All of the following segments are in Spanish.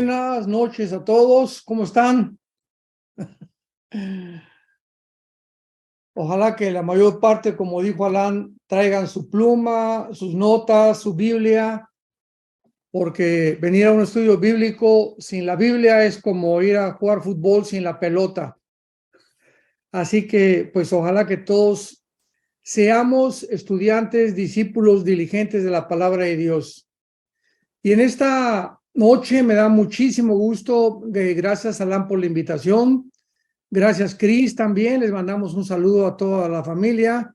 buenas noches a todos. ¿Cómo están? Ojalá que la mayor parte, como dijo Alan, traigan su pluma, sus notas, su Biblia, porque venir a un estudio bíblico sin la Biblia es como ir a jugar fútbol sin la pelota. Así que, pues, ojalá que todos seamos estudiantes, discípulos diligentes de la palabra de Dios. Y en esta noche me da muchísimo gusto, gracias Alan por la invitación. Gracias, Cris, también. Les mandamos un saludo a toda la familia.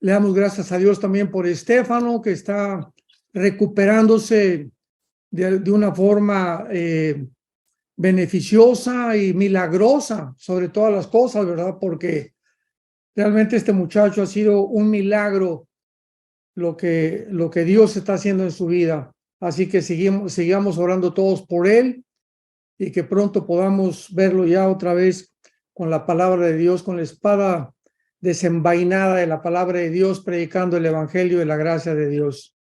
Le damos gracias a Dios también por Estefano, que está recuperándose de una forma beneficiosa y milagrosa sobre todas las cosas, ¿verdad? Porque realmente este muchacho ha sido un milagro lo que Dios está haciendo en su vida. Así que sigamos orando todos por él y que pronto podamos verlo ya otra vez con la palabra de Dios, con la espada desenvainada de la palabra de Dios, predicando el evangelio de la gracia de Dios.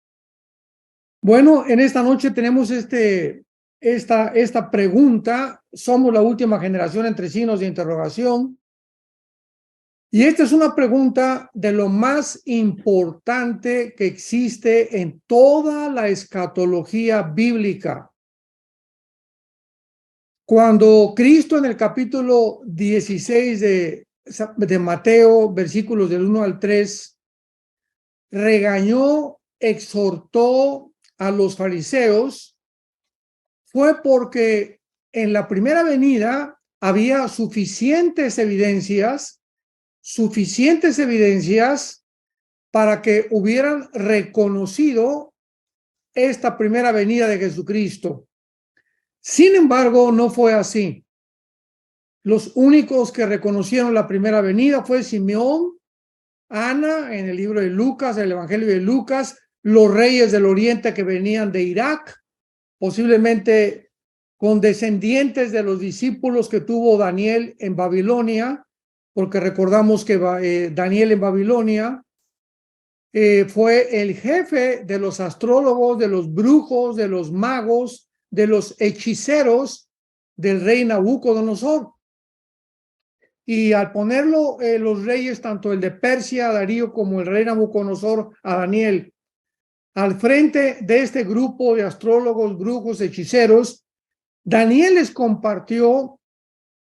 Bueno, en esta noche tenemos esta pregunta: ¿somos la última generación? Entre signos de interrogación. Y esta es una pregunta de lo más importante que existe en toda la escatología bíblica. Cuando Cristo en el capítulo 16 de Mateo, versículos del 1 al 3, regañó, exhortó a los fariseos, fue porque en la primera venida había suficientes evidencias para que hubieran reconocido esta primera venida de Jesucristo. Sin embargo, no fue así. Los únicos que reconocieron la primera venida fue Simeón, Ana, en el libro de Lucas, el Evangelio de Lucas, los reyes del Oriente que venían de Irak, posiblemente condescendientes de los discípulos que tuvo Daniel en Babilonia, porque recordamos que Daniel en Babilonia fue el jefe de los astrólogos, de los brujos, de los magos, de los hechiceros del rey Nabucodonosor. Y al ponerlo los reyes, tanto el de Persia, Darío, como el rey Nabucodonosor, a Daniel, al frente de este grupo de astrólogos, brujos, hechiceros, Daniel les compartió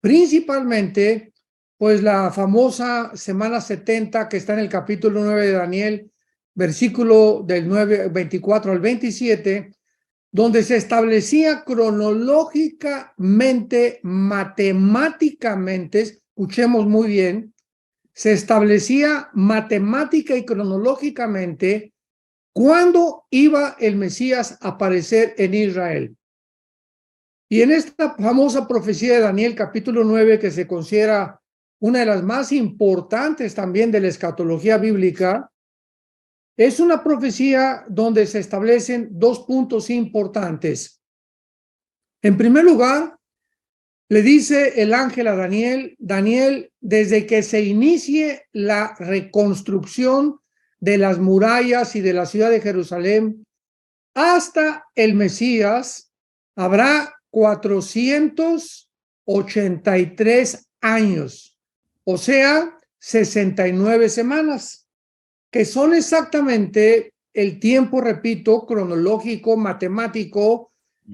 principalmente pues la famosa semana 70 que está en el capítulo 9 de Daniel, versículo del 24 al 27, donde se establecía cronológicamente, matemáticamente, escuchemos muy bien, se establecía matemática y cronológicamente cuándo iba el Mesías a aparecer en Israel. Y en esta famosa profecía de Daniel, capítulo 9, que se considera una de las más importantes también de la escatología bíblica, es una profecía donde se establecen dos puntos importantes. En primer lugar, le dice el ángel a Daniel: Daniel, desde que se inicie la reconstrucción de las murallas y de la ciudad de Jerusalén hasta el Mesías, habrá 483 años, o sea, 69 semanas, que son exactamente el tiempo, repito, cronológico, matemático,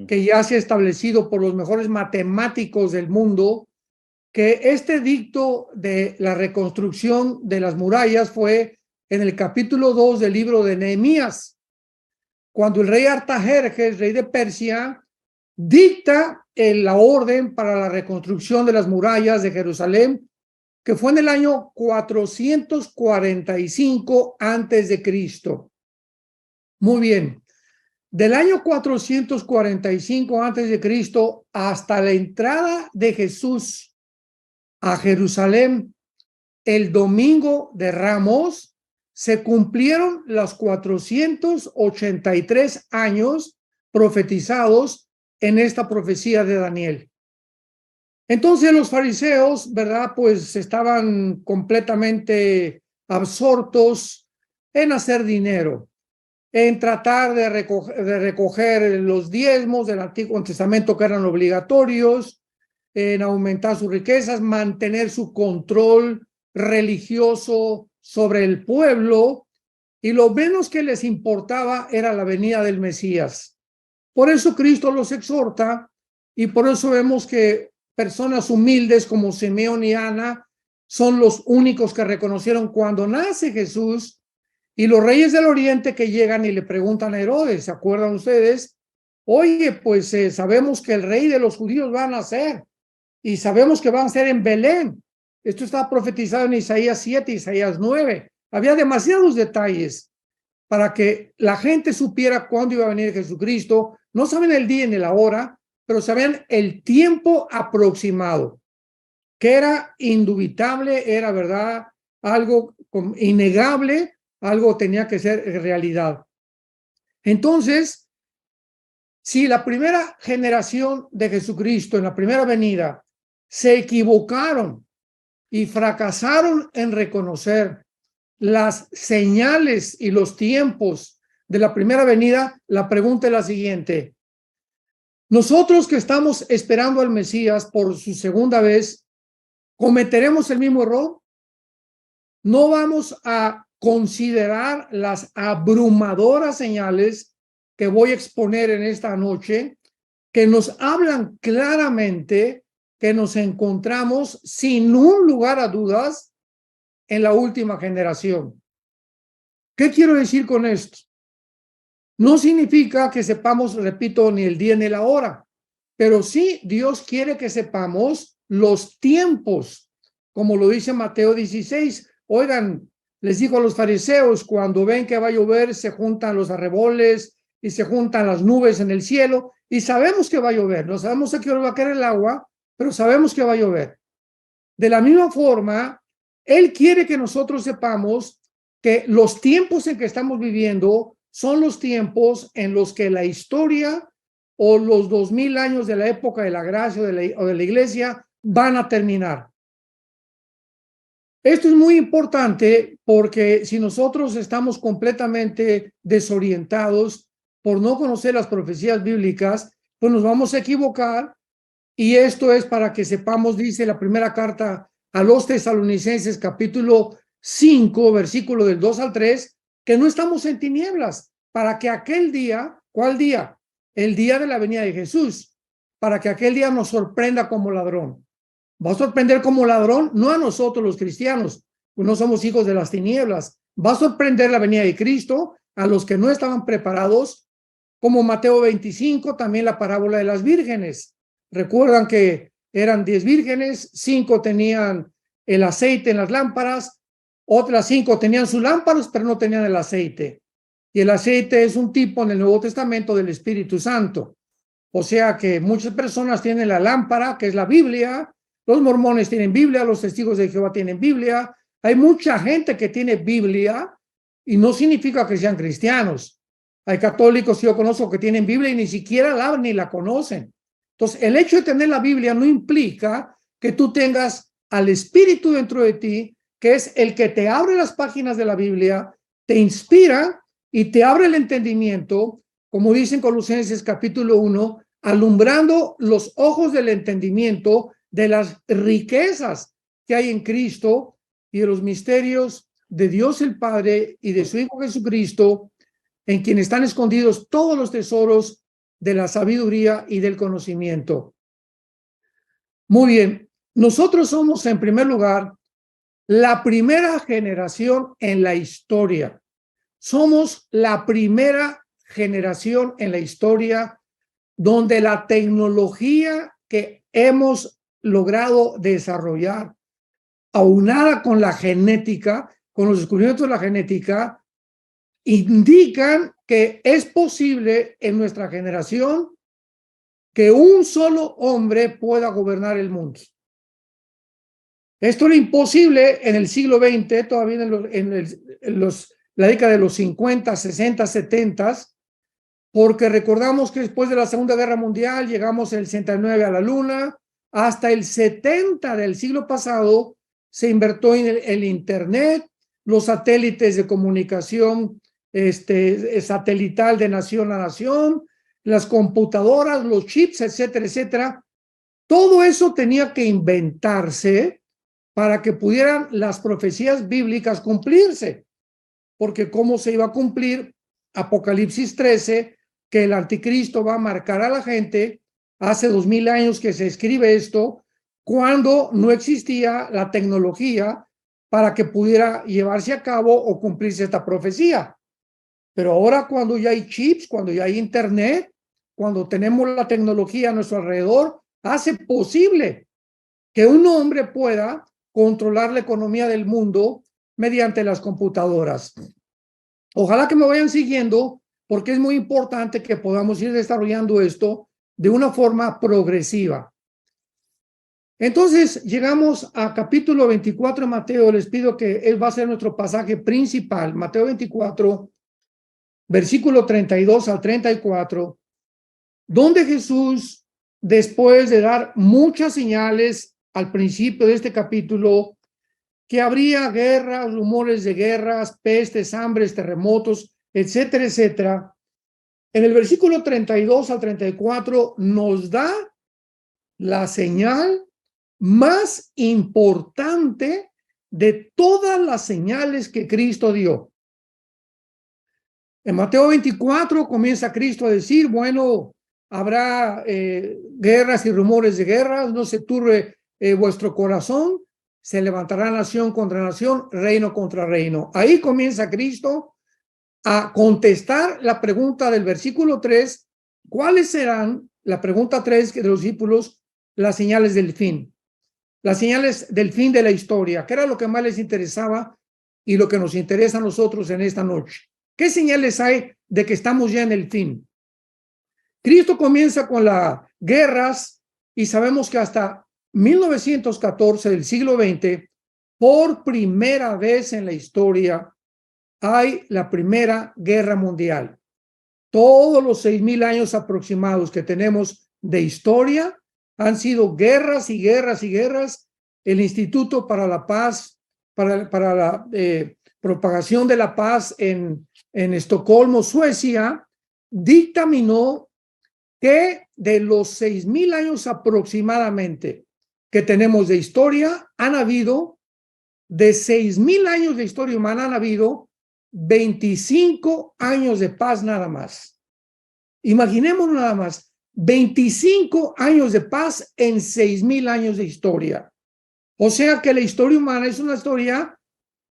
que ya se ha establecido por los mejores matemáticos del mundo, que este dicto de la reconstrucción de las murallas fue en el capítulo 2 del libro de Nehemías, cuando el rey Artajerjes, rey de Persia, dicta la orden para la reconstrucción de las murallas de Jerusalén, que fue en el año 445 antes de Cristo. Muy bien. Del año 445 antes de Cristo hasta la entrada de Jesús a Jerusalén, el domingo de Ramos, se cumplieron los 483 años profetizados en esta profecía de Daniel. Entonces los fariseos, ¿verdad? Pues estaban completamente absortos en hacer dinero. en tratar de recoger los diezmos del Antiguo Testamento que eran obligatorios, en aumentar sus riquezas, mantener su control religioso sobre el pueblo, y lo menos que les importaba era la venida del Mesías. Por eso Cristo los exhorta, y por eso vemos que personas humildes como Simeón y Ana son los únicos que reconocieron cuando nace Jesús, y los reyes del oriente que llegan y le preguntan a Herodes, ¿se acuerdan ustedes? Oye, pues sabemos que el rey de los judíos va a nacer, y sabemos que van a ser en Belén. Esto está profetizado en Isaías 7, Isaías 9. Había demasiados detalles para que la gente supiera cuándo iba a venir Jesucristo. No saben el día ni la hora, pero sabían el tiempo aproximado, que era indubitable, era verdad, algo innegable, algo tenía que ser realidad. Entonces, si la primera generación de Jesucristo en la primera venida se equivocaron y fracasaron en reconocer las señales y los tiempos de la primera venida, la pregunta es la siguiente: nosotros que estamos esperando al Mesías por su segunda vez, ¿cometeremos el mismo error? ¿No vamos a considerar las abrumadoras señales que voy a exponer en esta noche, que nos hablan claramente que nos encontramos sin un lugar a dudas en la última generación? ¿Qué quiero decir con esto? No significa que sepamos, repito, ni el día ni la hora, pero sí Dios quiere que sepamos los tiempos, como lo dice Mateo 16. Oigan, les dijo a los fariseos, cuando ven que va a llover, se juntan los arreboles y se juntan las nubes en el cielo, y sabemos que va a llover, no sabemos a qué hora va a caer el agua, pero sabemos que va a llover. De la misma forma, Él quiere que nosotros sepamos que los tiempos en que estamos viviendo son los tiempos en los que la historia o los 2000 años de la época de la gracia o de la iglesia van a terminar. Esto es muy importante porque si nosotros estamos completamente desorientados por no conocer las profecías bíblicas, pues nos vamos a equivocar. Y esto es para que sepamos, dice la primera carta a los Tesalonicenses, capítulo 5, versículo del 2 al 3, que no estamos en tinieblas, para que aquel día, ¿cuál día? El día de la venida de Jesús, para que aquel día nos sorprenda como ladrón. Va a sorprender como ladrón, no a nosotros los cristianos, pues no somos hijos de las tinieblas. Va a sorprender la venida de Cristo a los que no estaban preparados, como Mateo 25, también la parábola de las vírgenes. Recuerdan que eran 10 vírgenes, 5 tenían el aceite en las lámparas, otras 5 tenían sus lámparas, pero no tenían el aceite. Y el aceite es un tipo en el Nuevo Testamento del Espíritu Santo. O sea que muchas personas tienen la lámpara, que es la Biblia. Los mormones tienen Biblia, los testigos de Jehová tienen Biblia. Hay mucha gente que tiene Biblia y no significa que sean cristianos. Hay católicos que yo conozco que tienen Biblia y ni siquiera la ni la conocen. Entonces, el hecho de tener la Biblia no implica que tú tengas al Espíritu dentro de ti, que es el que te abre las páginas de la Biblia, te inspira y te abre el entendimiento, como dice en Colosenses capítulo 1, alumbrando los ojos del entendimiento de las riquezas que hay en Cristo y de los misterios de Dios el Padre y de su Hijo Jesucristo, en quien están escondidos todos los tesoros de la sabiduría y del conocimiento. Muy bien, nosotros somos en primer lugar la primera generación en la historia. Somos la primera generación en la historia donde la tecnología que hemos logrado desarrollar, aunada con la genética, con los descubrimientos de la genética, indican que es posible en nuestra generación que un solo hombre pueda gobernar el mundo. Esto era imposible en el siglo XX, todavía la década de los 50, 60, 70, porque recordamos que después de la Segunda Guerra Mundial llegamos el 69 a la Luna, hasta el 70 del siglo pasado se invirtió en el Internet, los satélites de comunicación satelital de nación a nación, las computadoras, los chips, etcétera, etcétera. Todo eso tenía que inventarse para que pudieran las profecías bíblicas cumplirse. Porque ¿cómo se iba a cumplir Apocalipsis 13, que el anticristo va a marcar a la gente? Hace 2000 años que se escribe esto, cuando no existía la tecnología para que pudiera llevarse a cabo o cumplirse esta profecía. Pero ahora, cuando ya hay chips, cuando ya hay internet, cuando tenemos la tecnología a nuestro alrededor, hace posible que un hombre pueda controlar la economía del mundo mediante las computadoras. Ojalá que me vayan siguiendo, porque es muy importante que podamos ir desarrollando esto de una forma progresiva. Entonces, llegamos a capítulo 24 de Mateo. Les pido que él va a ser nuestro pasaje principal. Mateo 24, versículo 32 al 34, donde Jesús, después de dar muchas señales al principio de este capítulo, que habría guerras, rumores de guerras, pestes, hambres, terremotos, etcétera, etcétera, en el versículo 32 al 34 nos da la señal más importante de todas las señales que Cristo dio. En Mateo 24 comienza Cristo a decir, bueno, habrá guerras y rumores de guerras, no se turbe vuestro corazón, se levantará nación contra nación, reino contra reino. Ahí comienza Cristo a contestar la pregunta del versículo 3, ¿cuáles serán, la pregunta 3 de los discípulos, las señales del fin? Las señales del fin de la historia, que era lo que más les interesaba y lo que nos interesa a nosotros en esta noche. ¿Qué señales hay de que estamos ya en el fin? Cristo comienza con las guerras y sabemos que hasta 1914 del siglo XX, por primera vez en la historia, hay la Primera Guerra Mundial. Todos los 6000 años aproximados que tenemos de historia han sido guerras y guerras y guerras. El Instituto para la Paz, para la propagación de la paz en Estocolmo, Suecia, dictaminó que de los 6000 años aproximadamente que tenemos de historia, han habido, de 6000 años de historia humana, han habido 25 años de paz nada más. Imaginemos nada más, 25 años de paz en 6000 años de historia. O sea que la historia humana es una historia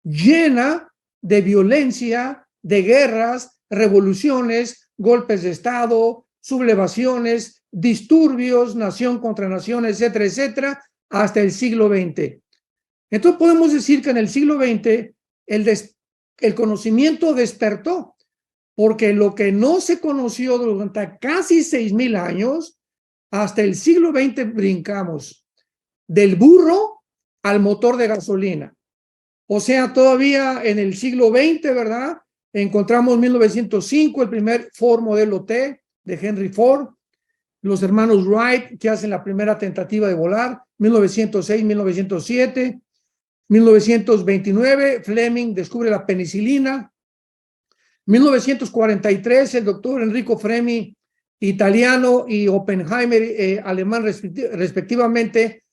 llena de violencia, de guerras, revoluciones, golpes de Estado, sublevaciones, disturbios, nación contra nación, etcétera, etcétera, hasta el siglo XX. Entonces podemos decir que en el siglo XX el conocimiento despertó, porque lo que no se conoció durante casi 6000 años, hasta el siglo XX brincamos del burro al motor de gasolina. O sea, todavía en el siglo XX, ¿verdad? Encontramos 1905, el primer Ford Modelo T de Henry Ford, los hermanos Wright que hacen la primera tentativa de volar, 1906, 1907, 1929, Fleming descubre la penicilina, 1943, el doctor Enrico Fermi, italiano, y Oppenheimer, alemán respectivamente,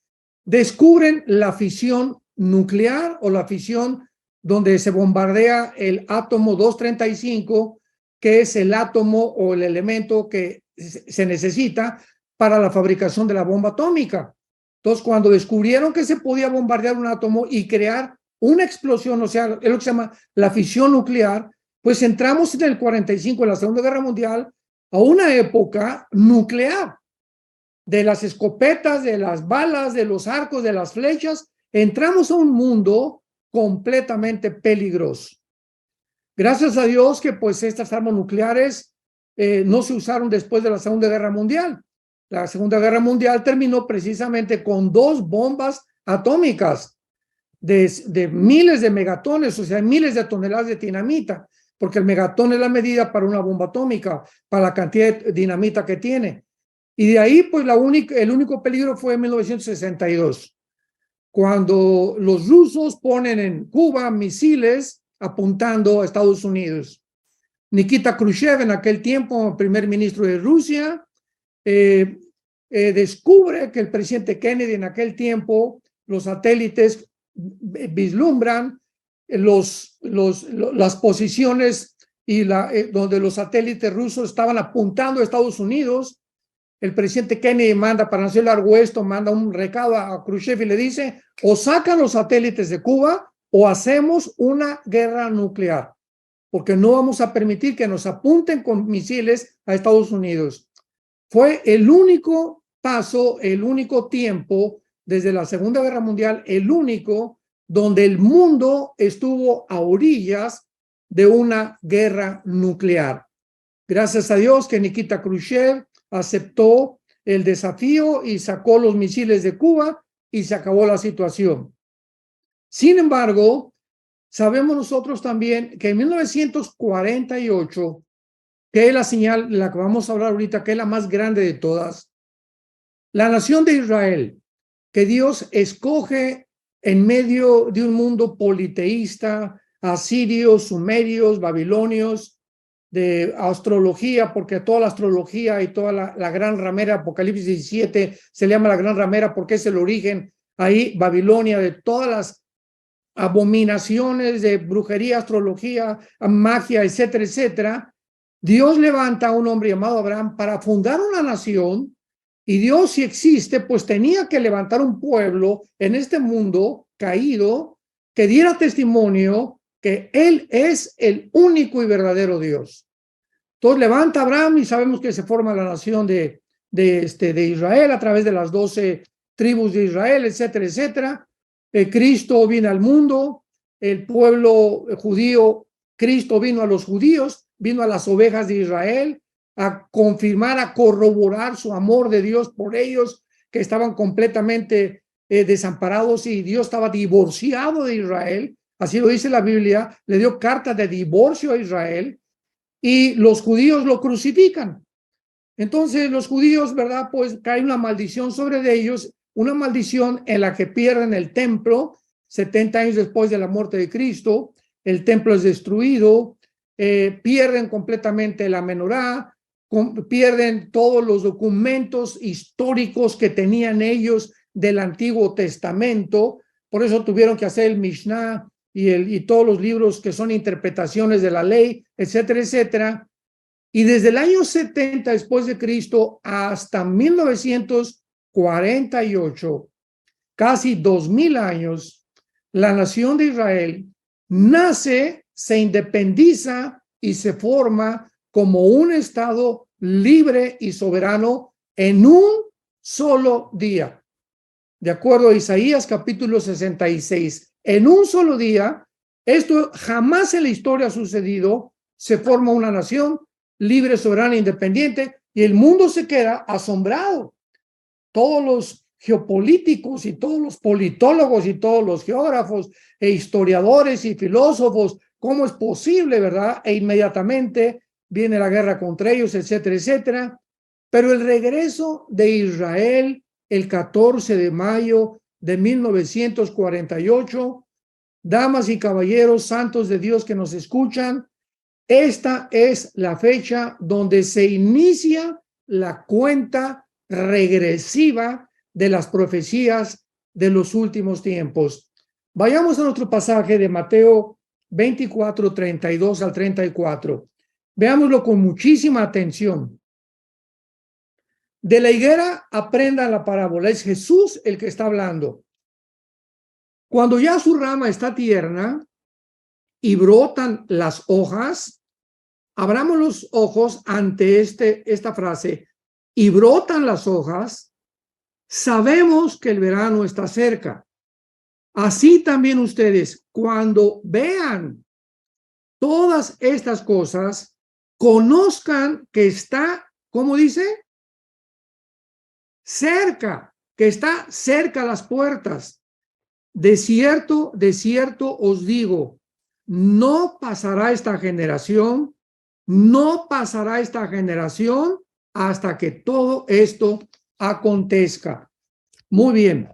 descubren la fisión nuclear o la fisión donde se bombardea el átomo 235, que es el átomo o el elemento que se necesita para la fabricación de la bomba atómica. Entonces, cuando descubrieron que se podía bombardear un átomo y crear una explosión, o sea, es lo que se llama la fisión nuclear, pues entramos en el 45, en la Segunda Guerra Mundial, a una época nuclear. De las escopetas, de las balas, de los arcos, de las flechas, entramos a un mundo completamente peligroso. Gracias a Dios que pues estas armas nucleares no se usaron después de la Segunda Guerra Mundial. La Segunda Guerra Mundial terminó precisamente con 2 bombas atómicas de miles de megatones, o sea, miles de toneladas de dinamita, porque el megatón es la medida para una bomba atómica, para la cantidad de dinamita que tiene. Y de ahí, pues, el único peligro fue en 1962, cuando los rusos ponen en Cuba misiles apuntando a Estados Unidos. Nikita Khrushchev, en aquel tiempo primer ministro de Rusia, descubre que el presidente Kennedy en aquel tiempo, los satélites vislumbran las posiciones y donde los satélites rusos estaban apuntando a Estados Unidos. El presidente Kennedy manda, para no hacer largo esto, manda un recado a Khrushchev y le dice: o sacan los satélites de Cuba o hacemos una guerra nuclear, porque no vamos a permitir que nos apunten con misiles a Estados Unidos. Fue el único paso, el único tiempo desde la Segunda Guerra Mundial, el único donde el mundo estuvo a orillas de una guerra nuclear. Gracias a Dios que Nikita Khrushchev aceptó el desafío y sacó los misiles de Cuba y se acabó la situación. Sin embargo, sabemos nosotros también que en 1948, que es la señal, la que vamos a hablar ahorita, que es la más grande de todas, la nación de Israel, que Dios escoge en medio de un mundo politeísta, asirios, sumerios, babilonios, de astrología, porque toda la astrología y toda la gran ramera, Apocalipsis 17, se le llama la gran ramera porque es el origen ahí, Babilonia, de todas las abominaciones de brujería, astrología, magia, etcétera, etcétera. Dios levanta a un hombre llamado Abraham para fundar una nación, y Dios, si existe, pues tenía que levantar un pueblo en este mundo caído que diera testimonio que Él es el único y verdadero Dios. Entonces levanta a Abraham y sabemos que se forma la nación de Israel a través de las 12 tribus de Israel, etcétera, etcétera. Cristo viene al mundo, el pueblo judío, Cristo vino a los judíos, vino a las ovejas de Israel a confirmar, a corroborar su amor de Dios por ellos, que estaban completamente desamparados, y Dios estaba divorciado de Israel. Así lo dice la Biblia, le dio carta de divorcio a Israel y los judíos lo crucifican. Entonces los judíos, ¿verdad? Pues cae una maldición sobre ellos, una maldición en la que pierden el templo 70 años después de la muerte de Cristo. El templo es destruido, pierden completamente la menorá, pierden todos los documentos históricos que tenían ellos del Antiguo Testamento. Por eso tuvieron que hacer el Mishnah y todos los libros que son interpretaciones de la ley, etcétera, etcétera. Y desde el año 70 después de Cristo hasta 1948, casi 2000 años, la nación de Israel nace, se independiza y se forma como un estado libre y soberano en un solo día. De acuerdo a Isaías capítulo 66, en un solo día, esto jamás en la historia ha sucedido, se forma una nación libre, soberana, independiente, y el mundo se queda asombrado. Todos los geopolíticos y todos los politólogos y todos los geógrafos e historiadores y filósofos, ¿cómo es posible, verdad? E inmediatamente viene la guerra contra ellos, etcétera, etcétera. Pero el regreso de Israel el 14 de mayo de 1948, damas y caballeros, santos de Dios que nos escuchan, esta es la fecha donde se inicia la cuenta regresiva de las profecías de los últimos tiempos. Vayamos a nuestro pasaje de Mateo 24, 32 al 34. Veámoslo con muchísima atención. De la higuera aprendan la parábola. Es Jesús el que está hablando. Cuando ya su rama está tierna y brotan las hojas, abramos los ojos ante esta frase, y brotan las hojas, sabemos que el verano está cerca. Así también ustedes, cuando vean todas estas cosas, conozcan que está, ¿cómo dice? Cerca, que está cerca a las puertas. De cierto os digo, no pasará esta generación hasta que todo esto acontezca. Muy bien.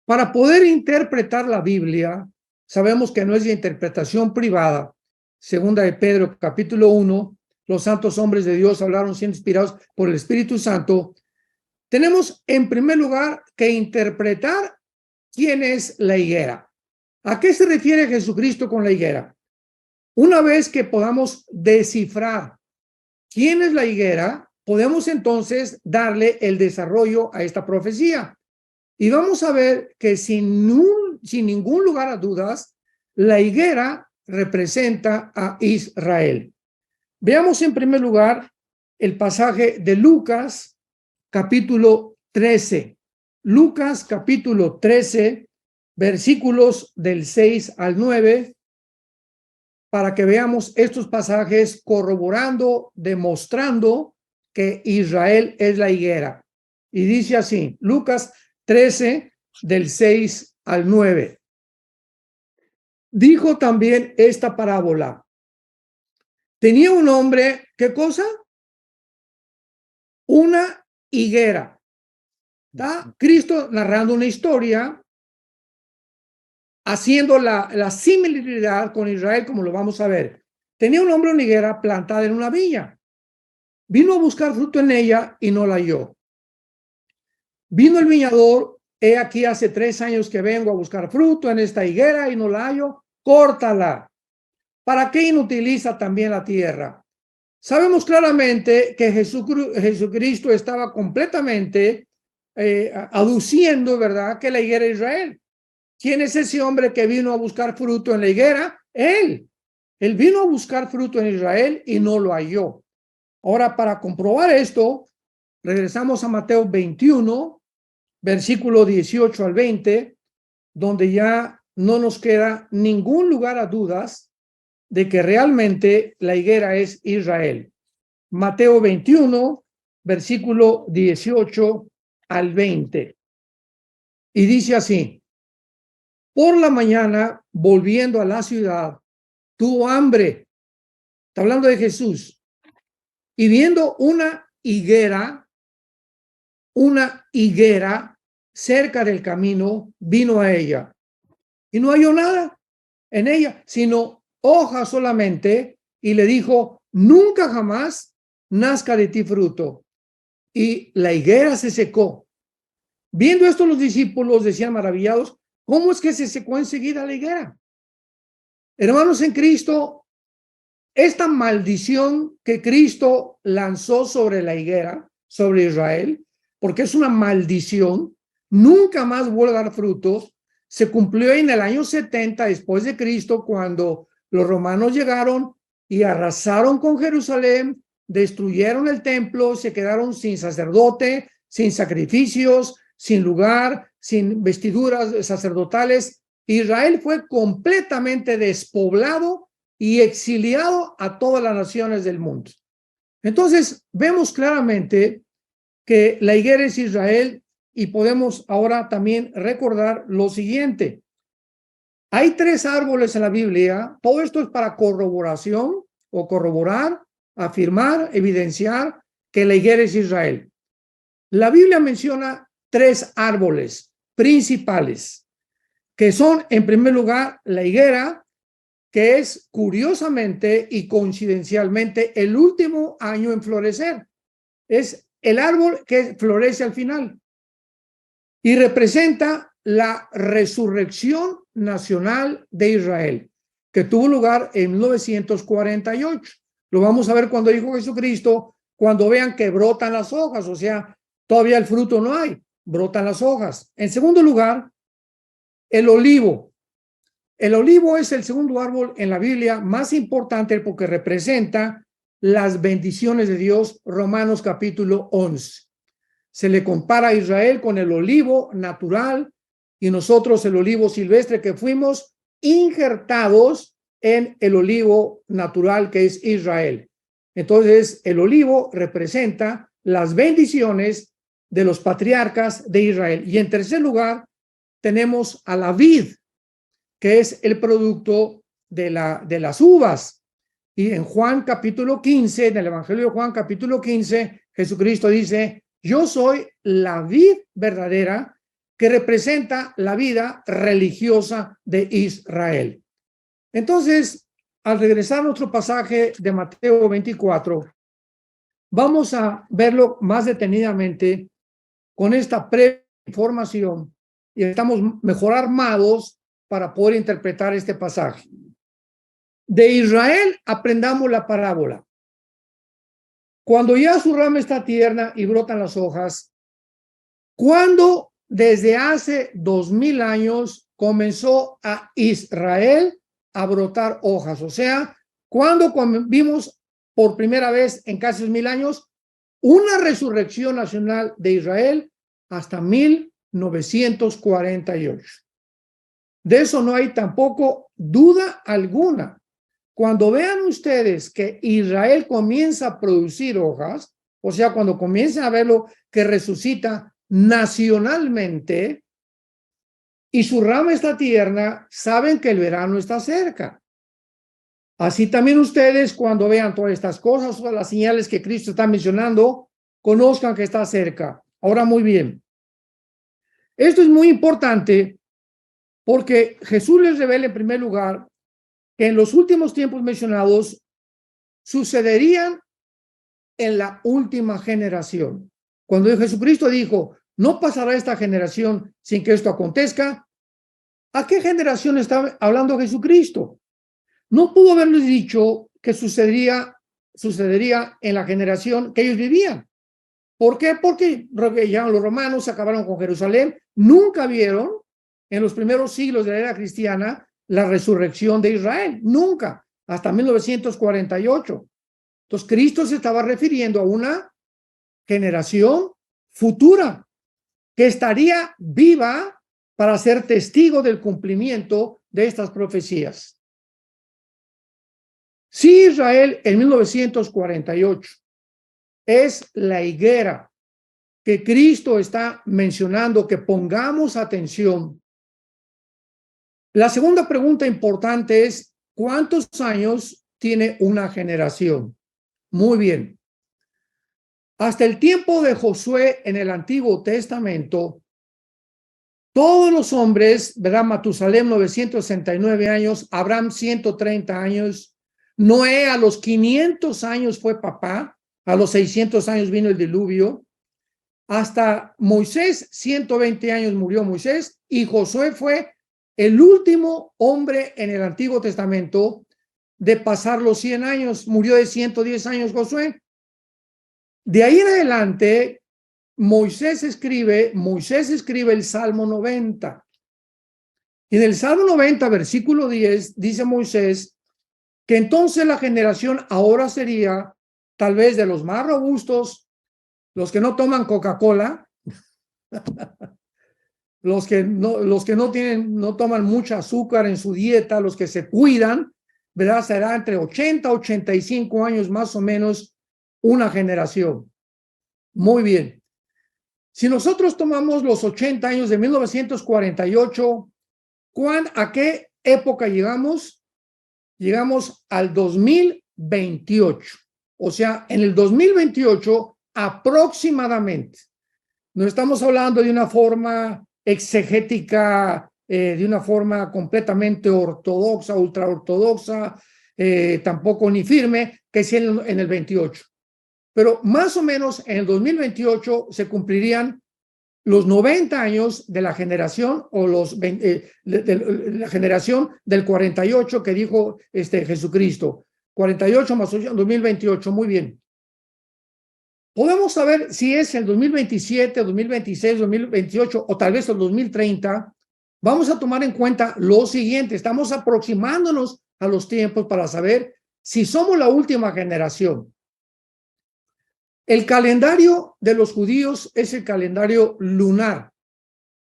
Para poder interpretar la Biblia, sabemos que no es de interpretación privada, Segunda de Pedro, capítulo 1, los santos hombres de Dios hablaron siendo inspirados por el Espíritu Santo. Tenemos en primer lugar que interpretar quién es la higuera. ¿A qué se refiere Jesucristo con la higuera? Una vez que podamos descifrar quién es la higuera, podemos entonces darle el desarrollo a esta profecía. Y vamos a ver que sin ningún lugar a dudas, la higuera representa a Israel. Veamos en primer lugar el pasaje de Lucas, capítulo 13. Lucas, capítulo 13, versículos del 6 al 9, para que veamos estos pasajes corroborando, demostrando que Israel es la higuera. Y dice así, Lucas 13, del 6 al 9. Dijo también esta parábola. Tenía un hombre, ¿qué cosa? Una higuera. ¿Está? Cristo narrando una historia, haciendo la similaridad con Israel, como lo vamos a ver. Tenía un hombre una higuera plantada en una viña. Vino a buscar fruto en ella y no la halló. Vino el viñador, he aquí hace 3 años que vengo a buscar fruto en esta higuera y no la hallo, córtala. ¿Para qué inutiliza también la tierra? Sabemos claramente que Jesucristo estaba completamente aduciendo, ¿verdad?, que la higuera es Israel. ¿Quién es ese hombre que vino a buscar fruto en la higuera? Él. Él vino a buscar fruto en Israel y no lo halló. Ahora, para comprobar esto, regresamos a Mateo 21, versículo 18 al 20, donde ya no nos queda ningún lugar a dudas de que realmente la higuera es Israel. Mateo 21, versículo 18 al 20. Y dice así: por la mañana, volviendo a la ciudad, tuvo hambre. Está hablando de Jesús. Y viendo una higuera cerca del camino, vino a ella. Y no halló nada en ella, sino hojas solamente, y le dijo, nunca jamás nazca de ti fruto. Y la higuera se secó. Viendo esto, los discípulos decían maravillados, ¿cómo es que se secó enseguida la higuera? Hermanos en Cristo, esta maldición que Cristo lanzó sobre la higuera, sobre Israel, porque es una maldición, nunca más vuelve a dar frutos, se cumplió en el año 70 después de Cristo, cuando los romanos llegaron y arrasaron con Jerusalén, destruyeron el templo, se quedaron sin sacerdote, sin sacrificios, sin lugar, sin vestiduras sacerdotales. Israel fue completamente despoblado y exiliado a todas las naciones del mundo. Entonces, vemos claramente que la higuera es Israel, y podemos ahora también recordar lo siguiente. Hay 3 árboles en la Biblia. Todo esto es para corroboración o corroborar, afirmar, evidenciar que la higuera es Israel. La Biblia menciona 3 árboles principales, que son, en primer lugar, la higuera, que es curiosamente y coincidencialmente el último año en florecer. Es el árbol que florece al final y representa la resurrección nacional de Israel, que tuvo lugar en 1948. Lo vamos a ver cuando dijo Jesucristo, cuando vean que brotan las hojas, o sea, todavía el fruto no hay, brotan las hojas. En segundo lugar, el olivo. El olivo es el segundo árbol en la Biblia más importante porque representa las bendiciones de Dios. Romanos capítulo 11. Se le compara a Israel con el olivo natural y nosotros el olivo silvestre, que fuimos injertados en el olivo natural que es Israel. Entonces, el olivo representa las bendiciones de los patriarcas de Israel. Y en tercer lugar, tenemos a la vid, que es el producto de las uvas. Y en Juan capítulo 15, en el Evangelio de Juan capítulo 15, Jesucristo dice, yo soy la vid verdadera, que representa la vida religiosa de Israel. Entonces, al regresar a nuestro pasaje de Mateo 24, vamos a verlo más detenidamente con esta previa información y estamos mejor armados para poder interpretar este pasaje. De Israel aprendamos la parábola. Cuando ya su rama está tierna y brotan las hojas, cuando desde hace 2000 años comenzó a Israel a brotar hojas, o sea, cuando vimos por primera vez en casi 2000 años una resurrección nacional de Israel hasta 1948. De eso no hay tampoco duda alguna. Cuando vean ustedes que Israel comienza a producir hojas, o sea, cuando comiencen a verlo que resucita nacionalmente y su rama está tierna, saben que el verano está cerca. Así también ustedes, cuando vean todas estas cosas, todas las señales que Cristo está mencionando, conozcan que está cerca. Ahora, muy bien. Esto es muy importante porque Jesús les revela en primer lugar que en los últimos tiempos mencionados sucederían en la última generación. Cuando Jesucristo dijo, no pasará esta generación sin que esto acontezca, ¿a qué generación está hablando Jesucristo? No pudo haberles dicho que sucedería en la generación que ellos vivían. ¿Por qué? Porque ya los romanos se acabaron con Jerusalén, nunca vieron en los primeros siglos de la era cristiana la resurrección de Israel, nunca, hasta 1948. Entonces, Cristo se estaba refiriendo a una generación futura que estaría viva para ser testigo del cumplimiento de estas profecías. Si Israel en 1948 es la higuera que Cristo está mencionando, que pongamos atención. La segunda pregunta importante es, ¿cuántos años tiene una generación? Muy bien. Hasta el tiempo de Josué en el Antiguo Testamento, todos los hombres, ¿verdad? Matusalem 969 años, Abraham 130 años, Noé a los 500 años fue papá, a los 600 años vino el diluvio, hasta Moisés, 120 años murió Moisés, y Josué fue el último hombre en el Antiguo Testamento de pasar los 100 años, murió de 110 años Josué. De ahí en adelante, Moisés escribe el Salmo 90. Y en el Salmo 90, versículo 10, dice Moisés que entonces la generación ahora sería tal vez de los más robustos, los que no toman Coca-Cola, los que no toman mucha azúcar en su dieta, los que se cuidan, ¿verdad? Será entre 80 y 85 años más o menos una generación. Muy bien. Si nosotros tomamos los 80 años de 1948, ¿a qué época llegamos? Llegamos al 2028. O sea, en el 2028 aproximadamente. No estamos hablando de una forma exegética, de una forma completamente ortodoxa, ultraortodoxa, tampoco ni firme, que sea en el 28. Pero más o menos en el 2028 se cumplirían los 90 años de la generación o de la generación del 48 que dijo Jesucristo. 48 más 8, 2028, muy bien. Podemos saber si es el 2027, 2026, 2028 o tal vez el 2030. Vamos a tomar en cuenta lo siguiente. Estamos aproximándonos a los tiempos para saber si somos la última generación. El calendario de los judíos es el calendario lunar,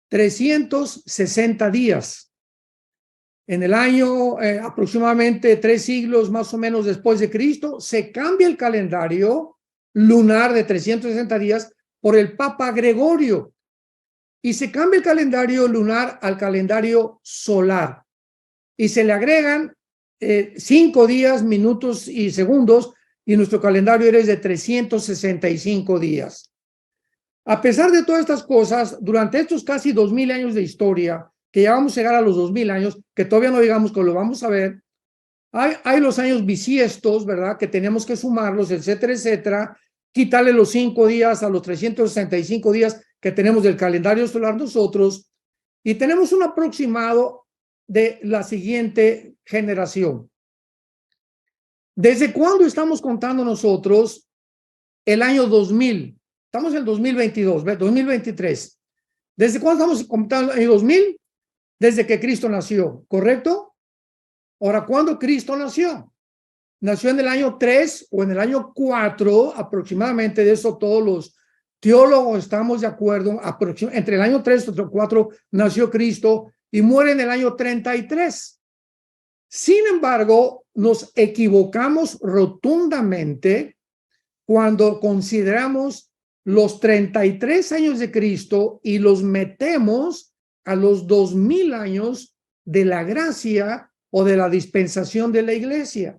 360 días. En el año aproximadamente 3 siglos más o menos después de Cristo, se cambia el calendario lunar de 360 días por el Papa Gregorio y se cambia el calendario lunar al calendario solar y se le agregan 5 días, minutos y segundos y nuestro calendario es de 365 días. A pesar de todas estas cosas, durante estos casi 2000 años de historia, que ya vamos a llegar a los 2000 años, que todavía no digamos que lo vamos a ver, Hay los años bisiestos, ¿verdad? Que tenemos que sumarlos, etcétera, etcétera. Quitarle los 5 días a los 365 días que tenemos del calendario solar nosotros. Y tenemos un aproximado de la siguiente generación. ¿Desde cuándo estamos contando nosotros el año 2000? Estamos en el 2022, 2023. ¿Desde cuándo estamos contando el año 2000? Desde que Cristo nació, ¿correcto? Ahora, ¿cuándo Cristo nació? Nació en el año 3 o en el año 4 aproximadamente. De eso todos los teólogos estamos de acuerdo. Entre el año 3 y el 4 nació Cristo y muere en el año 33. Sin embargo, nos equivocamos rotundamente cuando consideramos los 33 años de Cristo y los metemos a los 2000 años de la gracia o de la dispensación de la iglesia.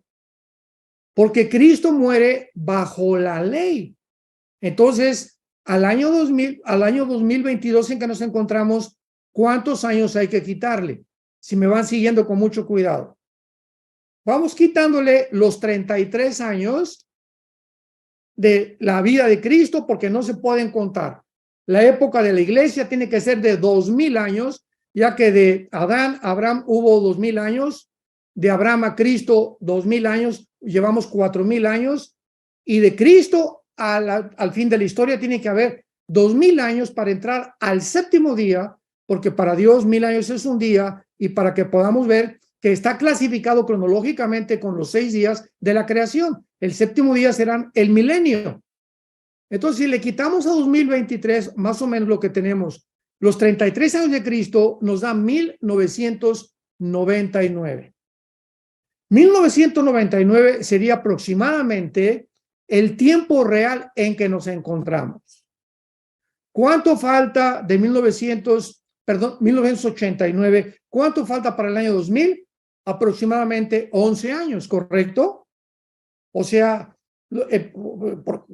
Porque Cristo muere bajo la ley. Entonces, al año 2022 en que nos encontramos, ¿cuántos años hay que quitarle? Si me van siguiendo con mucho cuidado. Vamos quitándole los 33 años de la vida de Cristo porque no se pueden contar. La época de la iglesia tiene que ser de 2000 años, ya que de Adán a Abraham hubo 2000 años, de Abraham a Cristo 2000 años, llevamos 4000 años, y de Cristo al fin de la historia tiene que haber 2000 años para entrar al séptimo día, porque para Dios 1000 años es un día, y para que podamos ver que está clasificado cronológicamente con los 6 días de la creación. El séptimo día serán el milenio. Entonces, si le quitamos a 2023, más o menos lo que tenemos, los 33 años de Cristo nos da 1999. 1999 sería aproximadamente el tiempo real en que nos encontramos. ¿Cuánto falta de 1989? ¿Cuánto falta para el año 2000? Aproximadamente 11 años, ¿correcto? O sea,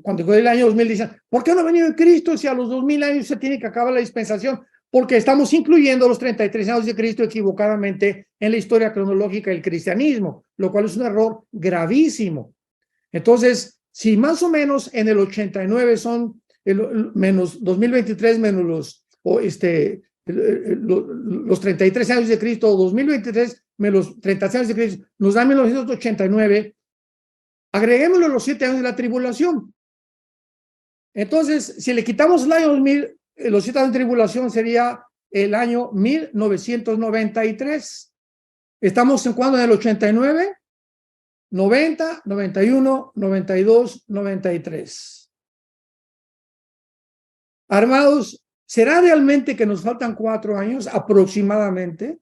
cuando llegó el año 2000 dicen, ¿por qué no ha venido Cristo si a los 2000 años se tiene que acabar la dispensación? Porque estamos incluyendo los 33 años de Cristo equivocadamente en la historia cronológica del cristianismo, lo cual es un error gravísimo. Entonces, si más o menos en el 89 son menos 2023 menos los 33 años de Cristo, 2023 menos los 33 años de Cristo, nos da 1989, agreguémosle los 7 años de la tribulación. Entonces, si le quitamos el año 2000, los 7 años de tribulación sería el año 1993. ¿Estamos en cuándo? En el 89, 90, 91, 92, 93. Armados, ¿será realmente que nos faltan 4 años aproximadamente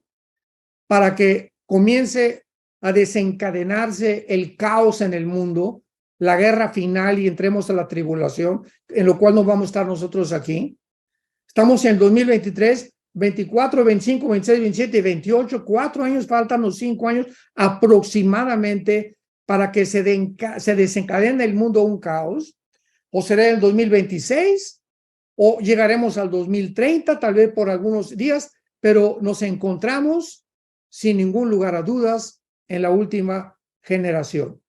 para que comience a desencadenarse el caos en el mundo, la guerra final y entremos a la tribulación, en lo cual nos vamos a estar nosotros aquí? Estamos en 2023, 24, 25, 26, 27 y 28, 4 años faltan, los 5 años aproximadamente para que se desencadene el mundo un caos. ¿O será el 2026? ¿O llegaremos al 2030, tal vez por algunos días? Pero nos encontramos, sin ningún lugar a dudas, en la última generación.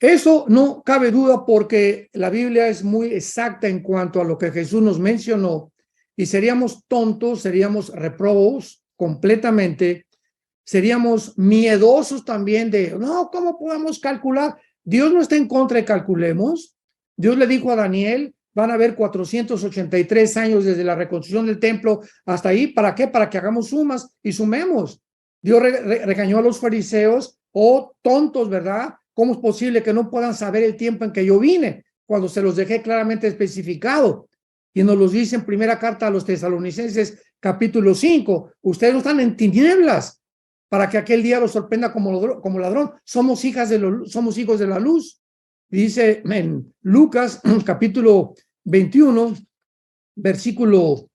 Eso no cabe duda porque la Biblia es muy exacta en cuanto a lo que Jesús nos mencionó, y seríamos tontos, seríamos reprobos completamente, seríamos miedosos también de, no, ¿cómo podemos calcular? Dios no está en contra de calculemos. Dios le dijo a Daniel, van a haber 483 años desde la reconstrucción del templo hasta ahí. ¿Para qué? Para que hagamos sumas y sumemos. Dios regañó a los fariseos, oh tontos, ¿verdad? ¿Cómo es posible que no puedan saber el tiempo en que yo vine? Cuando se los dejé claramente especificado. Y nos los dice en primera carta a los Tesalonicenses, capítulo 5. Ustedes no están en tinieblas para que aquel día los sorprenda como ladrón. Somos hijos de la luz. Dice en Lucas, capítulo 21, versículo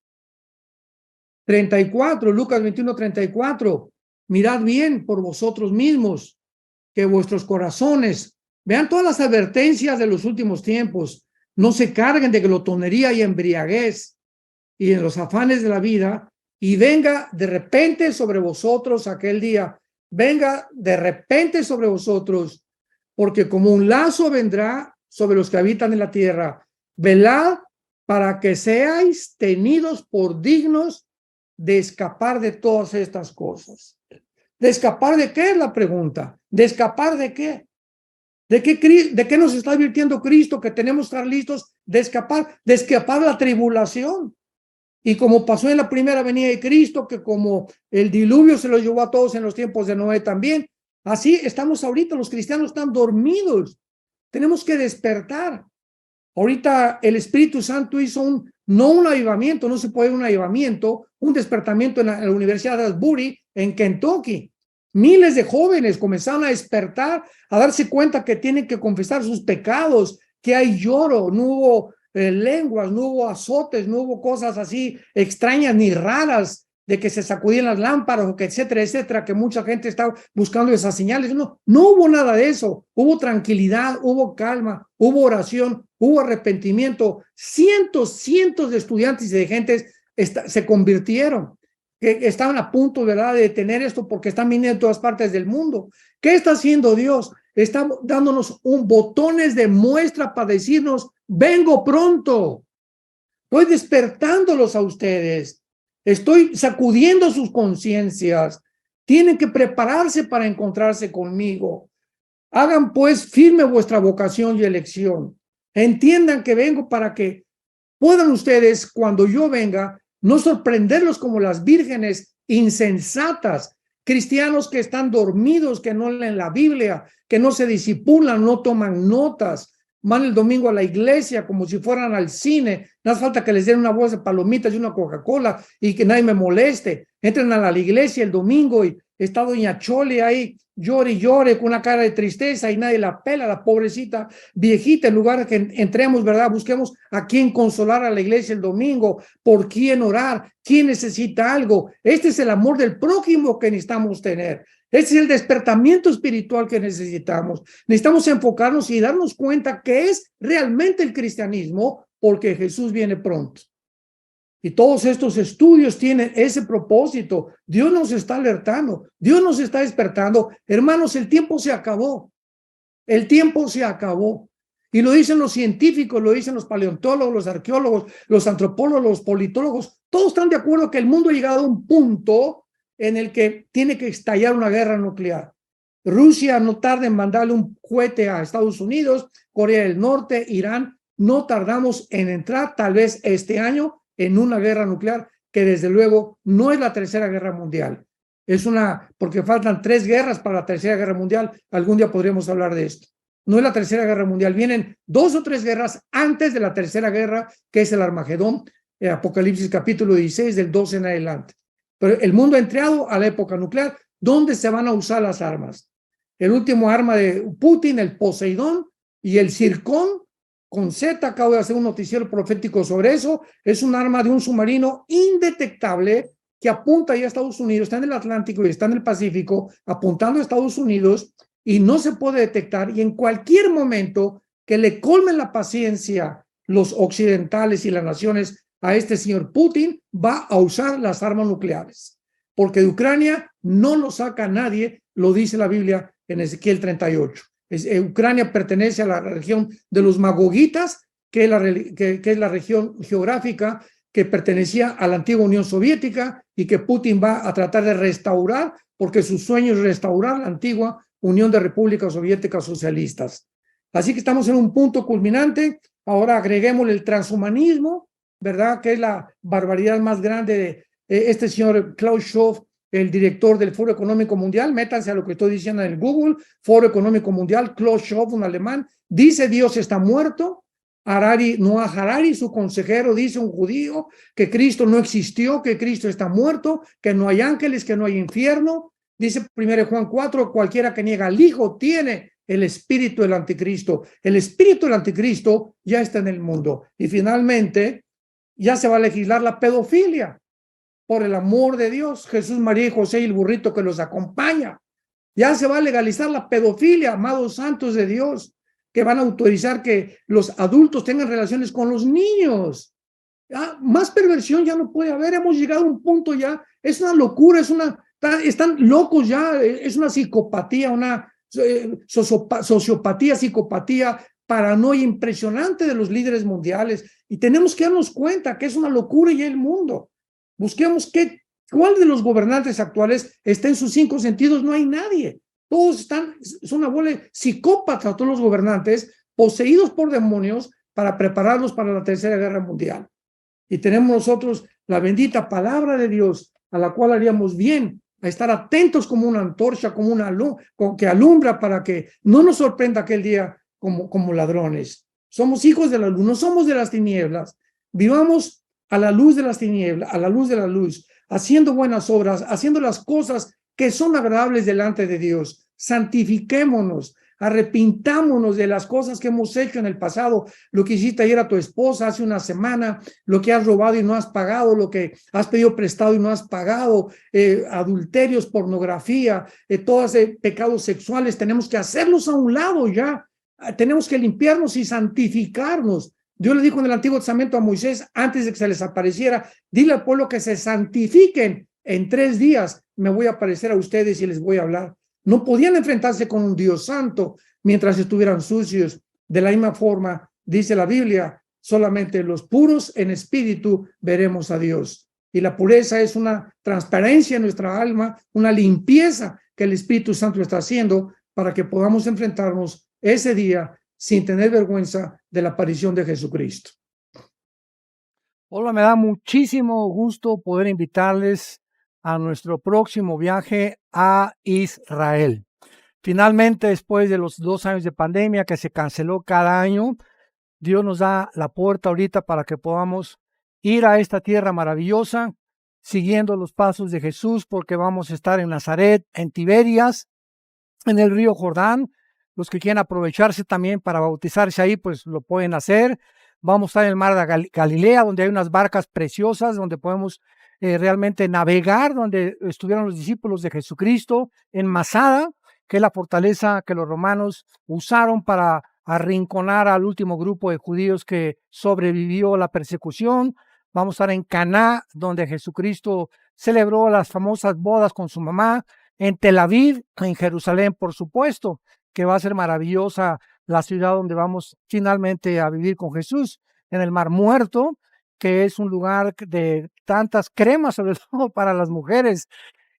34, Lucas 21, 34. Mirad bien por vosotros mismos que vuestros corazones, vean todas las advertencias de los últimos tiempos, no se carguen de glotonería y embriaguez y en los afanes de la vida, y venga de repente sobre vosotros aquel día venga de repente sobre vosotros, porque como un lazo vendrá sobre los que habitan en la tierra. Velad para que seáis tenidos por dignos de escapar de todas estas cosas. ¿De escapar de qué es la pregunta? ¿De escapar de qué? ¿De qué nos está advirtiendo Cristo que tenemos que estar listos de escapar la tribulación? Y como pasó en la primera venida de Cristo, que como el diluvio se lo llevó a todos en los tiempos de Noé también, así estamos ahorita, los cristianos están dormidos. Tenemos que despertar. Ahorita el Espíritu Santo hizo no un avivamiento, no se puede un avivamiento, un despertamiento en la Universidad de Asbury, en Kentucky. Miles de jóvenes comenzaron a despertar, a darse cuenta que tienen que confesar sus pecados, que hay lloro, no hubo lenguas, no hubo azotes, no hubo cosas así extrañas ni raras de que se sacudían las lámparas o que etcétera, etcétera, que mucha gente estaba buscando esas señales. No, no hubo nada de eso. Hubo tranquilidad, hubo calma, hubo oración, hubo arrepentimiento. Cientos de estudiantes y de gentes se convirtieron, que estaban a punto, ¿verdad?, de detener esto porque están viniendo de todas partes del mundo. ¿Qué está haciendo Dios? Está dándonos botones de muestra para decirnos, vengo pronto. Estoy despertándolos a ustedes. Estoy sacudiendo sus conciencias. Tienen que prepararse para encontrarse conmigo. Hagan pues firme vuestra vocación y elección. Entiendan que vengo para que puedan ustedes, cuando yo venga, no sorprenderlos como las vírgenes insensatas, cristianos que están dormidos, que no leen la Biblia, que no se disipulan, no toman notas, van el domingo a la iglesia como si fueran al cine. No hace falta que les den una bolsa de palomitas y una Coca-Cola y que nadie me moleste. Entren a la iglesia el domingo y está doña Chole ahí, llore y llore con una cara de tristeza y nadie la pela, la pobrecita viejita. En lugar de que entremos, ¿verdad?, busquemos a quién consolar a la iglesia el domingo, por quién orar, quién necesita algo. Este es el amor del prójimo que necesitamos tener. Este es el despertamiento espiritual que necesitamos. Necesitamos enfocarnos y darnos cuenta que es realmente el cristianismo, porque Jesús viene pronto. Y todos estos estudios tienen ese propósito. Dios nos está alertando, Dios nos está despertando. Hermanos, el tiempo se acabó. El tiempo se acabó. Y lo dicen los científicos, lo dicen los paleontólogos, los arqueólogos, los antropólogos, los politólogos. Todos están de acuerdo que el mundo ha llegado a un punto en el que tiene que estallar una guerra nuclear. Rusia no tarda en mandarle un cohete a Estados Unidos, Corea del Norte, Irán. No tardamos en entrar, tal vez este año, en una guerra nuclear que desde luego no es la tercera guerra mundial. Porque faltan 3 guerras para la tercera guerra mundial. Algún día podríamos hablar de esto. No es la tercera guerra mundial. Vienen 2 o 3 guerras antes de la tercera guerra, que es el Armagedón, Apocalipsis capítulo 16, del 12 en adelante. Pero el mundo ha entrado a la época nuclear, donde se van a usar las armas. El último arma de Putin, el Poseidón y el Zircón, con Z, acabo de hacer un noticiero profético sobre eso. Es un arma de un submarino indetectable que apunta ya a Estados Unidos, está en el Atlántico y está en el Pacífico, apuntando a Estados Unidos, y no se puede detectar. Y en cualquier momento que le colmen la paciencia los occidentales y las naciones a este señor Putin, va a usar las armas nucleares. Porque de Ucrania no lo saca nadie, lo dice la Biblia en Ezequiel 38. Ucrania pertenece a la región de los Magogitas, que es la región geográfica que pertenecía a la antigua Unión Soviética y que Putin va a tratar de restaurar, porque su sueño es restaurar la antigua Unión de Repúblicas Soviéticas Socialistas. Así que estamos en un punto culminante. Ahora agreguemos el transhumanismo, ¿verdad?, que es la barbaridad más grande de este señor Klaus Schwab, el director del Foro Económico Mundial. Métanse a lo que estoy diciendo en el Google, Foro Económico Mundial, Klaus Schwab, un alemán, dice Dios está muerto. Noah Harari, su consejero, dice, un judío, que Cristo no existió, que Cristo está muerto, que no hay ángeles, que no hay infierno. Dice 1 Juan 4, cualquiera que niega al Hijo tiene el espíritu del anticristo. El espíritu del anticristo ya está en el mundo. Y finalmente, ya se va a legislar la pedofilia. Por el amor de Dios, Jesús, María y José y el burrito que los acompaña. Ya se va a legalizar la pedofilia, amados santos de Dios, que van a autorizar que los adultos tengan relaciones con los niños. Ya, más perversión ya no puede haber. Hemos llegado a un punto ya, es una locura, es una Están locos ya, es una psicopatía, una sociopatía, psicopatía, paranoia impresionante de los líderes mundiales. Y tenemos que darnos cuenta que es una locura y el mundo. Busquemos cuál de los gobernantes actuales está en sus 5 sentidos. No hay nadie. Todos son una bola de psicópatas, todos los gobernantes, poseídos por demonios para prepararlos para la Tercera Guerra Mundial. Y tenemos nosotros la bendita palabra de Dios, a la cual haríamos bien a estar atentos como una antorcha, como una luz que alumbra para que no nos sorprenda aquel día como ladrones. Somos hijos de la luz, no somos de las tinieblas. Vivamos a la luz de las tinieblas, a la luz de la luz, haciendo buenas obras, haciendo las cosas que son agradables delante de Dios. Santifiquémonos, arrepintámonos de las cosas que hemos hecho en el pasado, lo que hiciste ayer a tu esposa hace una semana, lo que has robado y no has pagado, lo que has pedido prestado y no has pagado, adulterios, pornografía, todos pecados sexuales, tenemos que hacerlos a un lado ya, tenemos que limpiarnos y santificarnos. Dios le dijo en el Antiguo Testamento a Moisés, antes de que se les apareciera, dile al pueblo que se santifiquen, en 3 días me voy a aparecer a ustedes y les voy a hablar. No podían enfrentarse con un Dios santo mientras estuvieran sucios. De la misma forma, dice la Biblia, solamente los puros en espíritu veremos a Dios. Y la pureza es una transparencia en nuestra alma, una limpieza que el Espíritu Santo está haciendo para que podamos enfrentarnos ese día sin tener vergüenza de la aparición de Jesucristo. Hola, me da muchísimo gusto poder invitarles a nuestro próximo viaje a Israel. Finalmente, después de los 2 años de pandemia que se canceló cada año, Dios nos da la puerta ahorita para que podamos ir a esta tierra maravillosa, siguiendo los pasos de Jesús, porque vamos a estar en Nazaret, en Tiberias, en el río Jordán. Los que quieran aprovecharse también para bautizarse ahí, pues lo pueden hacer. Vamos a estar en el mar de Galilea, donde hay unas barcas preciosas, donde podemos realmente navegar, donde estuvieron los discípulos de Jesucristo, en Masada, que es la fortaleza que los romanos usaron para arrinconar al último grupo de judíos que sobrevivió la persecución. Vamos a estar en Caná, donde Jesucristo celebró las famosas bodas con su mamá, en Tel Aviv, en Jerusalén, por supuesto, que va a ser maravillosa la ciudad donde vamos finalmente a vivir con Jesús, en el Mar Muerto, que es un lugar de tantas cremas, sobre todo para las mujeres.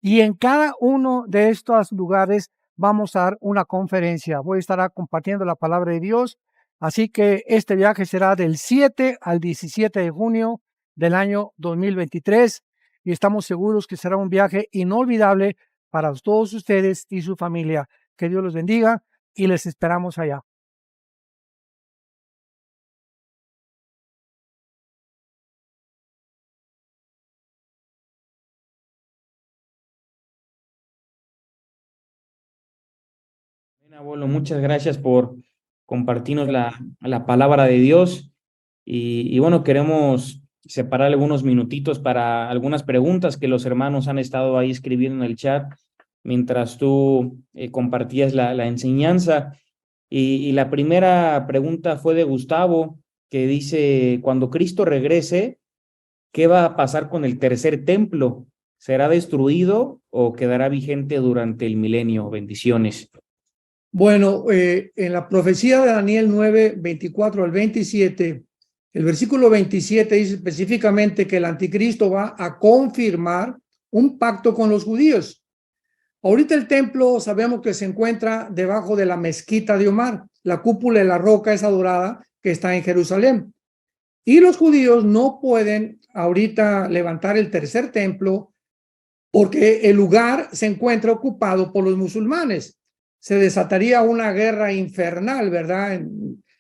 Y en cada uno de estos lugares vamos a dar una conferencia. Voy a estar compartiendo la palabra de Dios. Así que este viaje será del 7 al 17 de junio del año 2023 y estamos seguros que será un viaje inolvidable para todos ustedes y su familia. Que Dios los bendiga y les esperamos allá. Bien, abuelo, muchas gracias por compartirnos la palabra de Dios. Y bueno, queremos separar algunos minutitos para algunas preguntas que los hermanos han estado ahí escribiendo en el chat mientras tú compartías la enseñanza. Y la primera pregunta fue de Gustavo, que dice, cuando Cristo regrese, ¿qué va a pasar con el tercer templo? ¿Será destruido o quedará vigente durante el milenio? Bendiciones. Bueno, en la profecía de Daniel 9, 24 al 27, el versículo 27 dice específicamente que el anticristo va a confirmar un pacto con los judíos. Ahorita el templo sabemos que se encuentra debajo de la mezquita de Omar, la cúpula de la roca esa dorada que está en Jerusalén. Y los judíos no pueden ahorita levantar el tercer templo porque el lugar se encuentra ocupado por los musulmanes. Se desataría una guerra infernal, ¿verdad?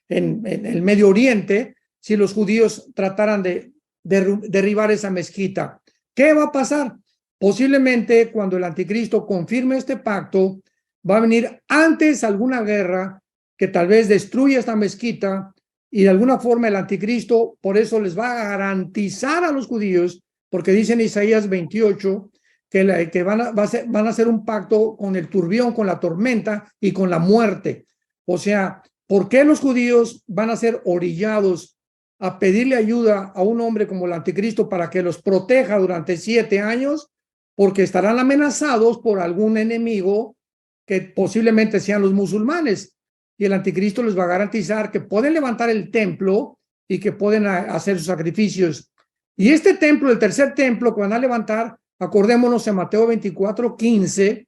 En el Medio Oriente, si los judíos trataran de derribar esa mezquita. ¿Qué va a pasar? Posiblemente cuando el anticristo confirme este pacto, va a venir antes alguna guerra que tal vez destruya esta mezquita y de alguna forma el anticristo por eso les va a garantizar a los judíos, porque dice en Isaías 28, que van a hacer un pacto con el turbión, con la tormenta y con la muerte. O sea, ¿por qué los judíos van a ser orillados a pedirle ayuda a un hombre como el anticristo para que los proteja durante 7 años? porque estarán amenazados por algún enemigo que posiblemente sean los musulmanes. Y el anticristo les va a garantizar que pueden levantar el templo y que pueden hacer sus sacrificios. Y este templo, el tercer templo que van a levantar, acordémonos en Mateo 24:15,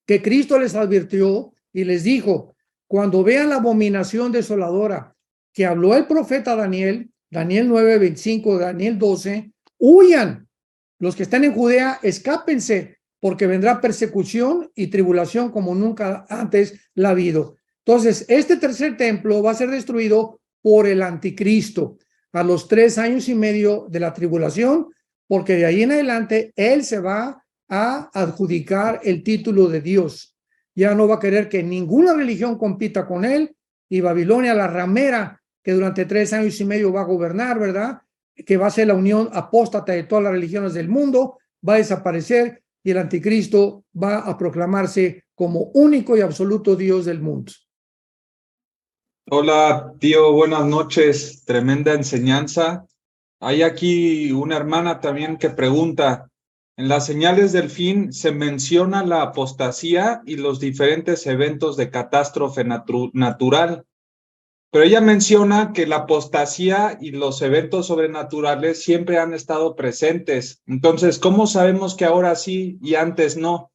que Cristo les advirtió y les dijo, cuando vean la abominación desoladora que habló el profeta Daniel, Daniel 9:25, Daniel 12, huyan. Los que están en Judea, escápense, porque vendrá persecución y tribulación como nunca antes la ha habido. Entonces, este tercer templo va a ser destruido por el anticristo a los 3 años y medio de la tribulación, porque de ahí en adelante él se va a adjudicar el título de Dios. Ya no va a querer que ninguna religión compita con él, y Babilonia, la ramera, que durante 3 años y medio va a gobernar, ¿verdad? Que va a ser la unión apóstata de todas las religiones del mundo, va a desaparecer y el anticristo va a proclamarse como único y absoluto Dios del mundo. Hola, tío, buenas noches. Tremenda enseñanza. Hay aquí una hermana también que pregunta, en las señales del fin se menciona la apostasía y los diferentes eventos de catástrofe natural, pero ella menciona que la apostasía y los eventos sobrenaturales siempre han estado presentes. Entonces, ¿cómo sabemos que ahora sí y antes no?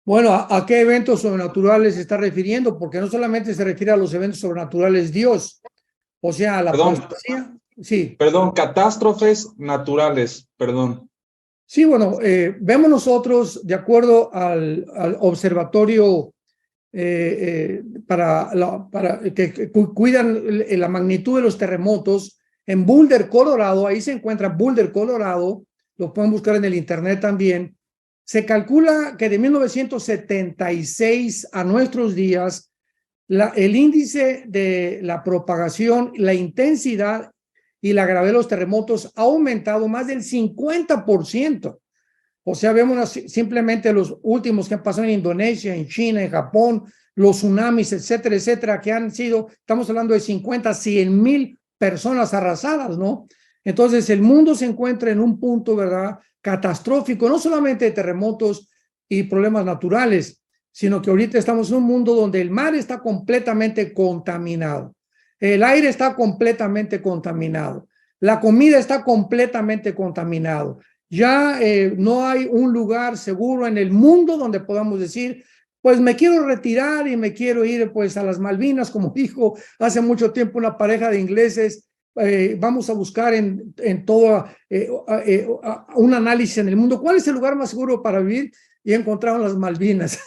Bueno, ¿a qué eventos sobrenaturales se está refiriendo? Porque no solamente se refiere a los eventos sobrenaturales Dios, o sea, a la apostasía. Sí. Perdón, catástrofes naturales, perdón. Sí, bueno, vemos nosotros, de acuerdo al observatorio para que cuidan la magnitud de los terremotos, en Boulder, Colorado, ahí se encuentra Boulder, Colorado, lo pueden buscar en el internet también. Se calcula que de 1976 a nuestros días, el índice de la propagación, la intensidad y la gravedad de los terremotos ha aumentado más del 50%. O sea, vemos simplemente los últimos que han pasado en Indonesia, en China, en Japón, los tsunamis, etcétera, etcétera, que han sido, estamos hablando de 50, 100 mil personas arrasadas, ¿no? Entonces, el mundo se encuentra en un punto, ¿verdad?, catastrófico, no solamente de terremotos y problemas naturales, sino que ahorita estamos en un mundo donde el mar está completamente contaminado, el aire está completamente contaminado, la comida está completamente contaminado. Ya no hay un lugar seguro en el mundo donde podamos decir, pues me quiero retirar y me quiero ir pues a las Malvinas, como dijo hace mucho tiempo una pareja de ingleses. Vamos a buscar en todo un análisis en el mundo. ¿Cuál es el lugar más seguro para vivir? Y encontraron las Malvinas,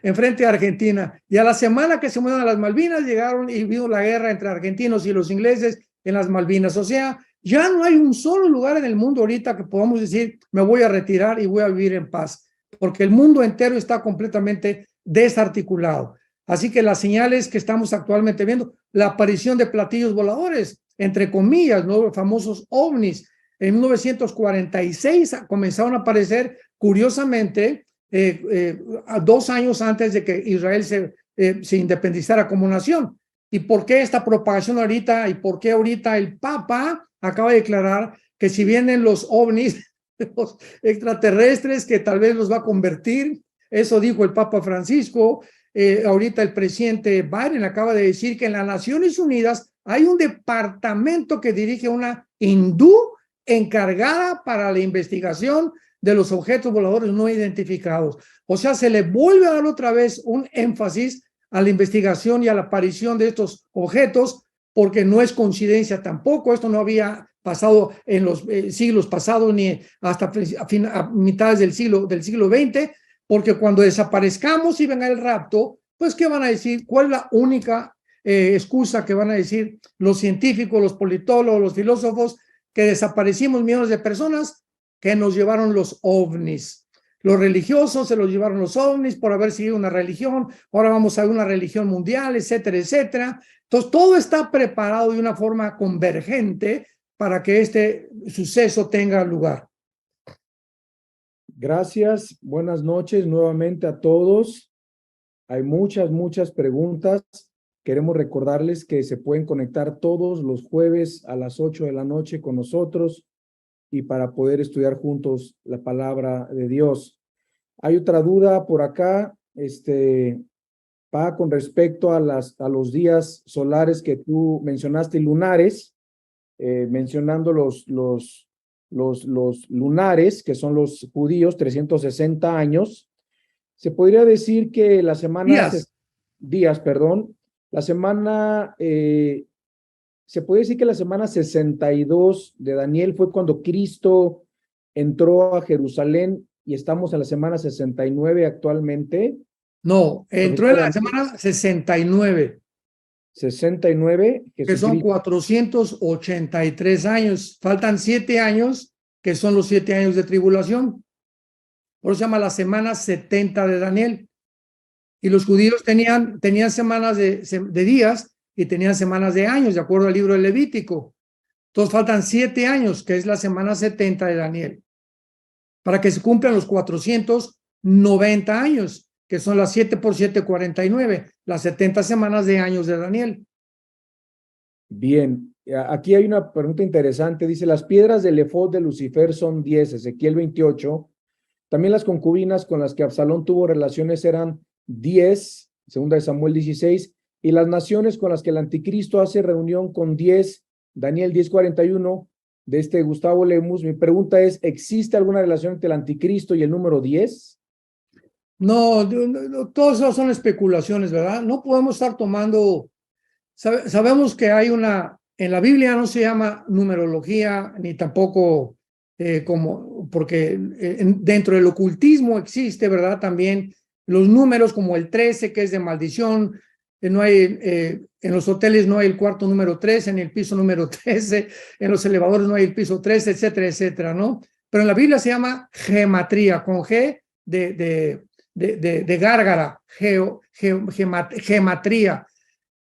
enfrente de Argentina. Y a la semana que se mudaron a las Malvinas, llegaron y vino la guerra entre argentinos y los ingleses en las Malvinas. O sea, ya no hay un solo lugar en el mundo ahorita que podamos decir, me voy a retirar y voy a vivir en paz, porque el mundo entero está completamente desarticulado. Así que las señales que estamos actualmente viendo, la aparición de platillos voladores, entre comillas, ¿no?, los famosos ovnis, en 1946 comenzaron a aparecer, curiosamente, 2 años antes de que Israel se independizara como nación. ¿Y por qué esta propagación ahorita? ¿Y por qué ahorita el Papa acaba de declarar que si vienen los ovnis, los extraterrestres, que tal vez los va a convertir? Eso dijo el Papa Francisco. Ahorita el presidente Biden acaba de decir que en las Naciones Unidas hay un departamento que dirige una hindú encargada para la investigación de los objetos voladores no identificados. O sea, se le vuelve a dar otra vez un énfasis a la investigación y a la aparición de estos objetos, porque no es coincidencia tampoco. Esto no había pasado en los siglos pasados ni hasta a mitades del siglo XX, porque cuando desaparezcamos y venga el rapto, pues ¿qué van a decir? ¿Cuál es la única excusa que van a decir los científicos, los politólogos, los filósofos? Que desaparecimos millones de personas, que nos llevaron los ovnis. Los religiosos se los llevaron los ovnis por haber seguido una religión, ahora vamos a ver una religión mundial, etcétera, etcétera. Entonces, todo está preparado de una forma convergente para que este suceso tenga lugar. Gracias, buenas noches nuevamente a todos. Hay muchas preguntas. Queremos recordarles que se pueden conectar todos los jueves a las 8 de la noche con nosotros y para poder estudiar juntos la palabra de Dios. Hay otra duda por acá, con respecto a los días solares que tú mencionaste, lunares, mencionando los lunares, que son los judíos, 360 años. Se podría decir que la semana... Días, perdón. La semana... se puede decir que la semana 62 de Daniel fue cuando Cristo entró a Jerusalén y estamos en la semana 69 actualmente. No, entró en la semana 69. 69, que son 483 años. Faltan 7 años, que son los 7 años de tribulación. Por eso se llama la semana 70 de Daniel. Y los judíos tenían semanas de días y tenían semanas de años, de acuerdo al libro del Levítico. Entonces faltan 7 años, que es la semana 70 de Daniel, para que se cumplan los 490 años, que son las 7 por 7, 49, las 70 semanas de años de Daniel. Bien, aquí hay una pregunta interesante. Dice, las piedras del efod de Lucifer son 10, Ezequiel 28. También las concubinas con las que Absalón tuvo relaciones eran 10, segunda de Samuel 16. Y las naciones con las que el anticristo hace reunión con 10, Daniel 10:41, de Gustavo Lemus. Mi pregunta es, ¿existe alguna relación entre el anticristo y el número 10? No, todas esas son especulaciones, ¿verdad? No podemos estar tomando... Sabemos que hay en la Biblia no se llama numerología, ni tampoco porque dentro del ocultismo existe, ¿verdad? También los números como el 13, que es de maldición. No hay, en los hoteles no hay el cuarto número 13, ni el piso número 13, en los elevadores no hay el piso 13, etcétera, etcétera, ¿no? Pero en la Biblia se llama gematría, con G de gárgara, gematría,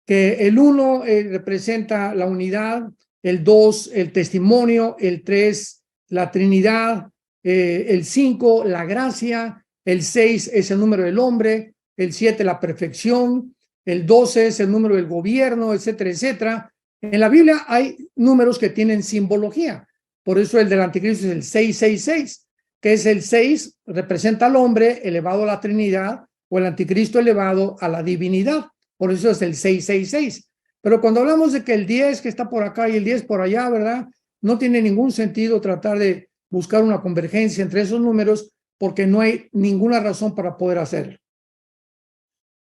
que el 1 representa la unidad, el 2 el testimonio, el 3 la Trinidad, el 5 la gracia, el 6 es el número del hombre, el 7 la perfección, el 12 es el número del gobierno, etcétera, etcétera. En la Biblia hay números que tienen simbología, por eso el del anticristo es el 666, que es el 6 representa al hombre elevado a la Trinidad, o el anticristo elevado a la divinidad. Por eso es el 666. Pero cuando hablamos de que el 10 que está por acá y el 10 por allá, ¿verdad? No tiene ningún sentido tratar de buscar una convergencia entre esos números porque no hay ninguna razón para poder hacerlo.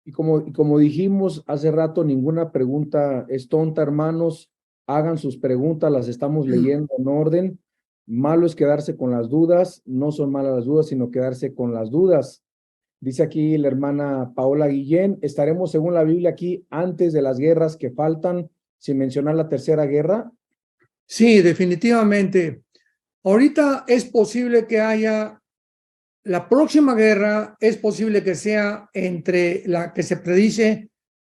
Y como dijimos hace rato, ninguna pregunta es tonta, hermanos. Hagan sus preguntas, las estamos leyendo en orden. Malo es quedarse con las dudas. No son malas las dudas, sino quedarse con las dudas. Dice aquí la hermana Paola Guillén, estaremos según la Biblia aquí antes de las guerras que faltan, sin mencionar la tercera guerra. Sí, definitivamente. Ahorita es posible que haya, la próxima guerra es posible que sea entre la que se predice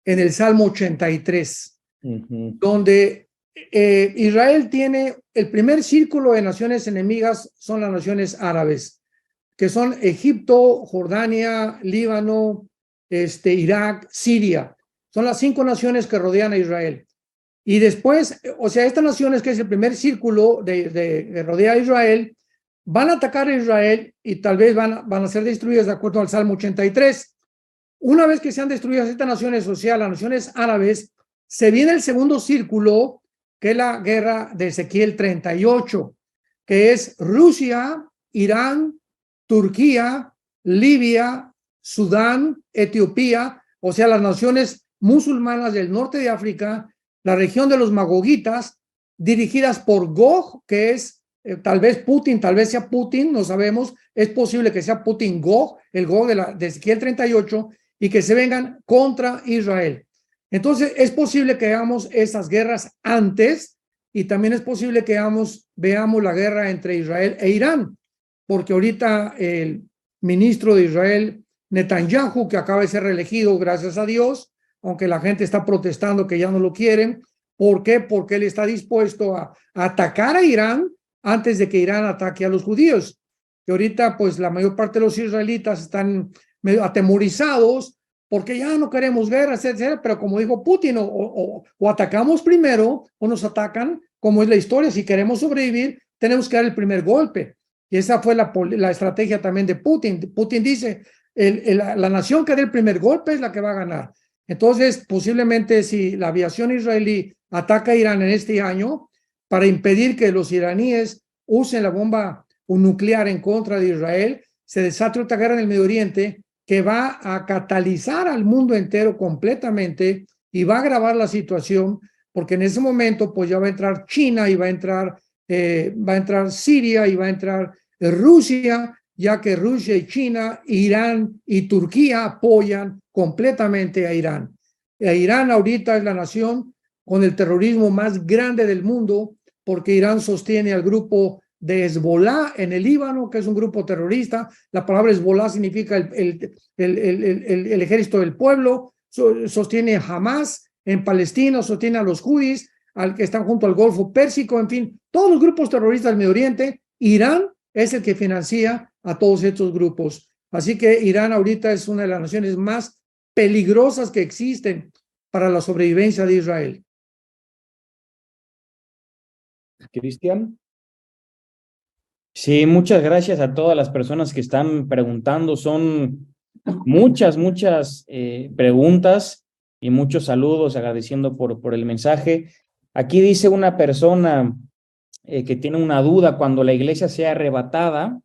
en el Salmo 83, donde Israel tiene el primer círculo de naciones enemigas, son las naciones árabes, que son Egipto, Jordania, Líbano, Irak, Siria. Son las 5 naciones que rodean a Israel. Y después, o sea, estas naciones, que es el primer círculo de rodear a Israel, van a atacar a Israel y tal vez van a ser destruidas de acuerdo al Salmo 83. Una vez que sean destruidas estas naciones, o sea, las naciones árabes, se viene el segundo círculo, que es la guerra de Ezequiel 38, que es Rusia, Irán, Turquía, Libia, Sudán, Etiopía, o sea, las naciones musulmanas del norte de África, la región de los magogitas, dirigidas por Gog, que es tal vez Putin, tal vez sea Putin, no sabemos, es posible que sea Putin Gog, el Gog de Ezequiel 38, y que se vengan contra Israel. Entonces, es posible que veamos esas guerras antes, y también es posible que veamos la guerra entre Israel e Irán, porque ahorita el ministro de Israel, Netanyahu, que acaba de ser reelegido, gracias a Dios, aunque la gente está protestando que ya no lo quieren. ¿Por qué? Porque él está dispuesto a atacar a Irán antes de que Irán ataque a los judíos. Y ahorita, pues, la mayor parte de los israelitas están medio atemorizados porque ya no queremos guerra, etcétera. Pero como dijo Putin, o atacamos primero o nos atacan, como es la historia. Si queremos sobrevivir, tenemos que dar el primer golpe. Y esa fue la estrategia también de Putin. Putin dice, la nación que dé el primer golpe es la que va a ganar. Entonces, posiblemente si la aviación israelí ataca a Irán en este año para impedir que los iraníes usen la bomba nuclear en contra de Israel, se desata otra guerra en el Medio Oriente que va a catalizar al mundo entero completamente y va a agravar la situación, porque en ese momento pues ya va a entrar China y va a entrar Siria y va a entrar Rusia, ya que Rusia y China, Irán y Turquía apoyan completamente a Irán. Irán ahorita es la nación con el terrorismo más grande del mundo, porque Irán sostiene al grupo de Hezbollah en el Líbano, que es un grupo terrorista. La palabra Hezbollah significa el ejército del pueblo. Sostiene a Hamas en Palestina, sostiene a los Houthis, al que están junto al Golfo Pérsico, en fin, todos los grupos terroristas del Medio Oriente. Irán es el que financia a todos estos grupos. Así que Irán ahorita es una de las naciones más peligrosas que existen para la sobrevivencia de Israel. Cristian. Sí, muchas gracias a todas las personas que están preguntando. Son muchas preguntas y muchos saludos, agradeciendo por el mensaje. Aquí dice una persona que tiene una duda: cuando la iglesia sea arrebatada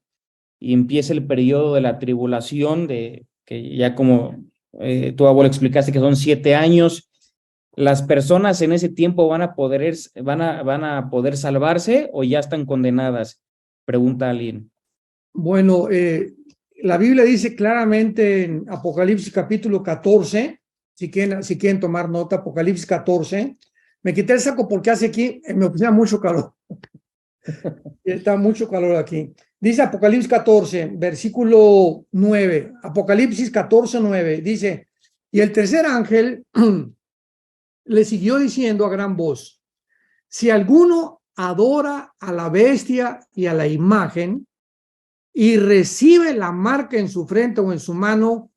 y empiece el periodo de la tribulación, que ya como tú, abuelo, explicaste que son 7 años, ¿las personas en ese tiempo van a poder salvarse o ya están condenadas? Pregunta alguien. Bueno, la Biblia dice claramente en Apocalipsis capítulo 14, si quieren tomar nota, Apocalipsis 14. Me quité el saco porque hace aquí, me oficina mucho calor. Está mucho calor aquí. Dice Apocalipsis 14, versículo 9. Apocalipsis 14, 9. Dice, y el tercer ángel le siguió diciendo a gran voz: si alguno adora a la bestia y a la imagen y recibe la marca en su frente o en su mano,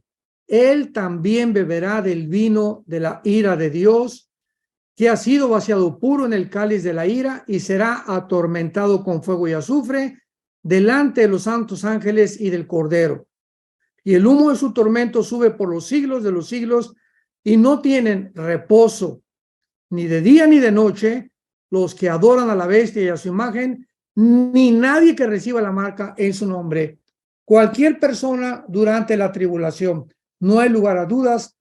él también beberá del vino de la ira de Dios, que ha sido vaciado puro en el cáliz de la ira, y será atormentado con fuego y azufre delante de los santos ángeles y del Cordero. Y el humo de su tormento sube por los siglos de los siglos, y no tienen reposo ni de día ni de noche los que adoran a la bestia y a su imagen, ni nadie que reciba la marca en su nombre. Cualquier persona durante la tribulación, no hay lugar a dudas,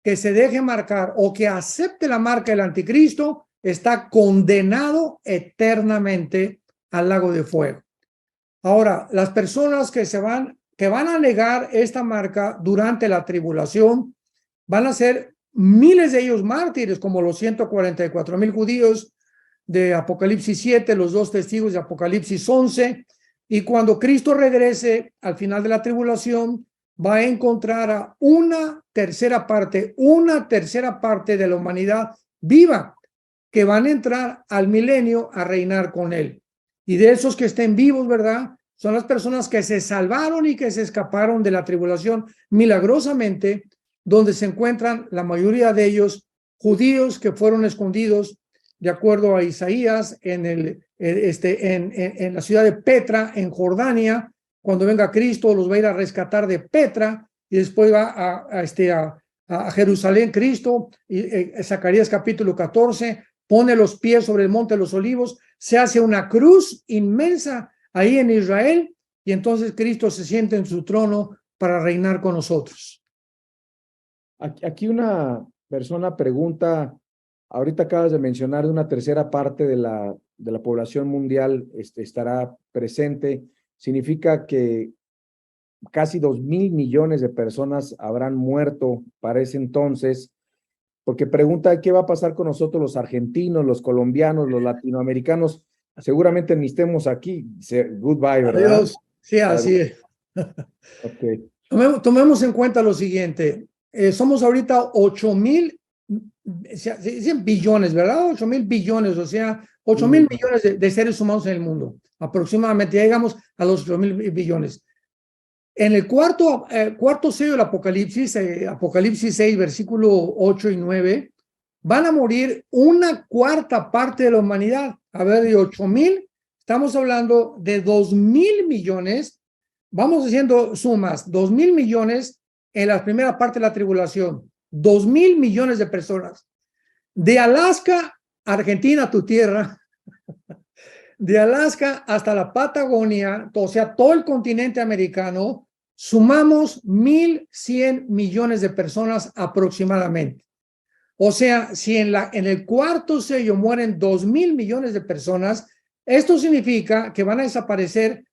que se deje marcar o que acepte la marca del anticristo, está condenado eternamente al lago de fuego. Ahora, las personas que van a negar esta marca durante la tribulación, van a ser miles de ellos mártires, como los 144,000 judíos de Apocalipsis 7, los 2 testigos de Apocalipsis 11, y cuando Cristo regrese al final de la tribulación, va a encontrar a una tercera parte de la humanidad viva, que van a entrar al milenio a reinar con él. Y de esos que estén vivos, ¿verdad?, son las personas que se salvaron y que se escaparon de la tribulación milagrosamente, donde se encuentran la mayoría de ellos judíos que fueron escondidos, de acuerdo a Isaías, en la ciudad de Petra, en Jordania. Cuando venga Cristo, los va a ir a rescatar de Petra, y después va a Jerusalén Cristo. Y Zacarías capítulo 14 pone los pies sobre el monte de los olivos, se hace una cruz inmensa ahí en Israel, y entonces Cristo se sienta en su trono para reinar con nosotros. Aquí una persona pregunta: ahorita acabas de mencionar de una tercera parte de la población mundial estará presente. Significa que casi 2,000 millones de personas habrán muerto para ese entonces, porque pregunta qué va a pasar con nosotros los argentinos, los colombianos, los latinoamericanos. Seguramente ni estemos aquí. Goodbye, ¿verdad? Adiós. Sí, así es. Okay. Tomemos en cuenta lo siguiente. Somos ahorita 8,000, dicen billones, ¿verdad? 8,000 billones, o sea, 8,000 millones de seres humanos en el mundo. Aproximadamente, ya llegamos a los 8,000 billones. En el cuarto sello del Apocalipsis, Apocalipsis 6, versículo 8 y 9, van a morir una cuarta parte de la humanidad. A ver, de 8,000, estamos hablando de 2.000 millones, vamos haciendo sumas, 2.000 millones en la primera parte de la tribulación, 2.000 millones de personas. De Alaska, Argentina, tu tierra, de Alaska hasta la Patagonia, o sea, todo el continente americano, sumamos 1.100 millones de personas aproximadamente. O sea, si en el cuarto sello mueren 2.000 millones de personas, esto significa que van a desaparecer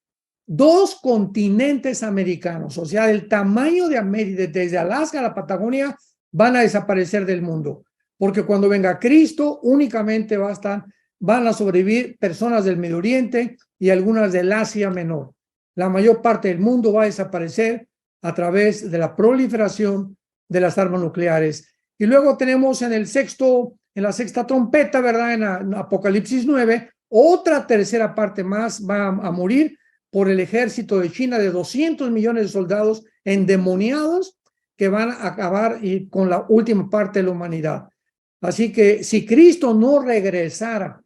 2 continentes americanos, o sea, del tamaño de América, desde Alaska a la Patagonia, van a desaparecer del mundo, porque cuando venga Cristo, únicamente van a sobrevivir personas del Medio Oriente y algunas del Asia Menor. La mayor parte del mundo va a desaparecer a través de la proliferación de las armas nucleares. Y luego tenemos en la sexta trompeta, ¿verdad? En Apocalipsis 9, otra tercera parte más va a morir por el ejército de China de 200 millones de soldados endemoniados que van a acabar con la última parte de la humanidad. Así que si Cristo no regresara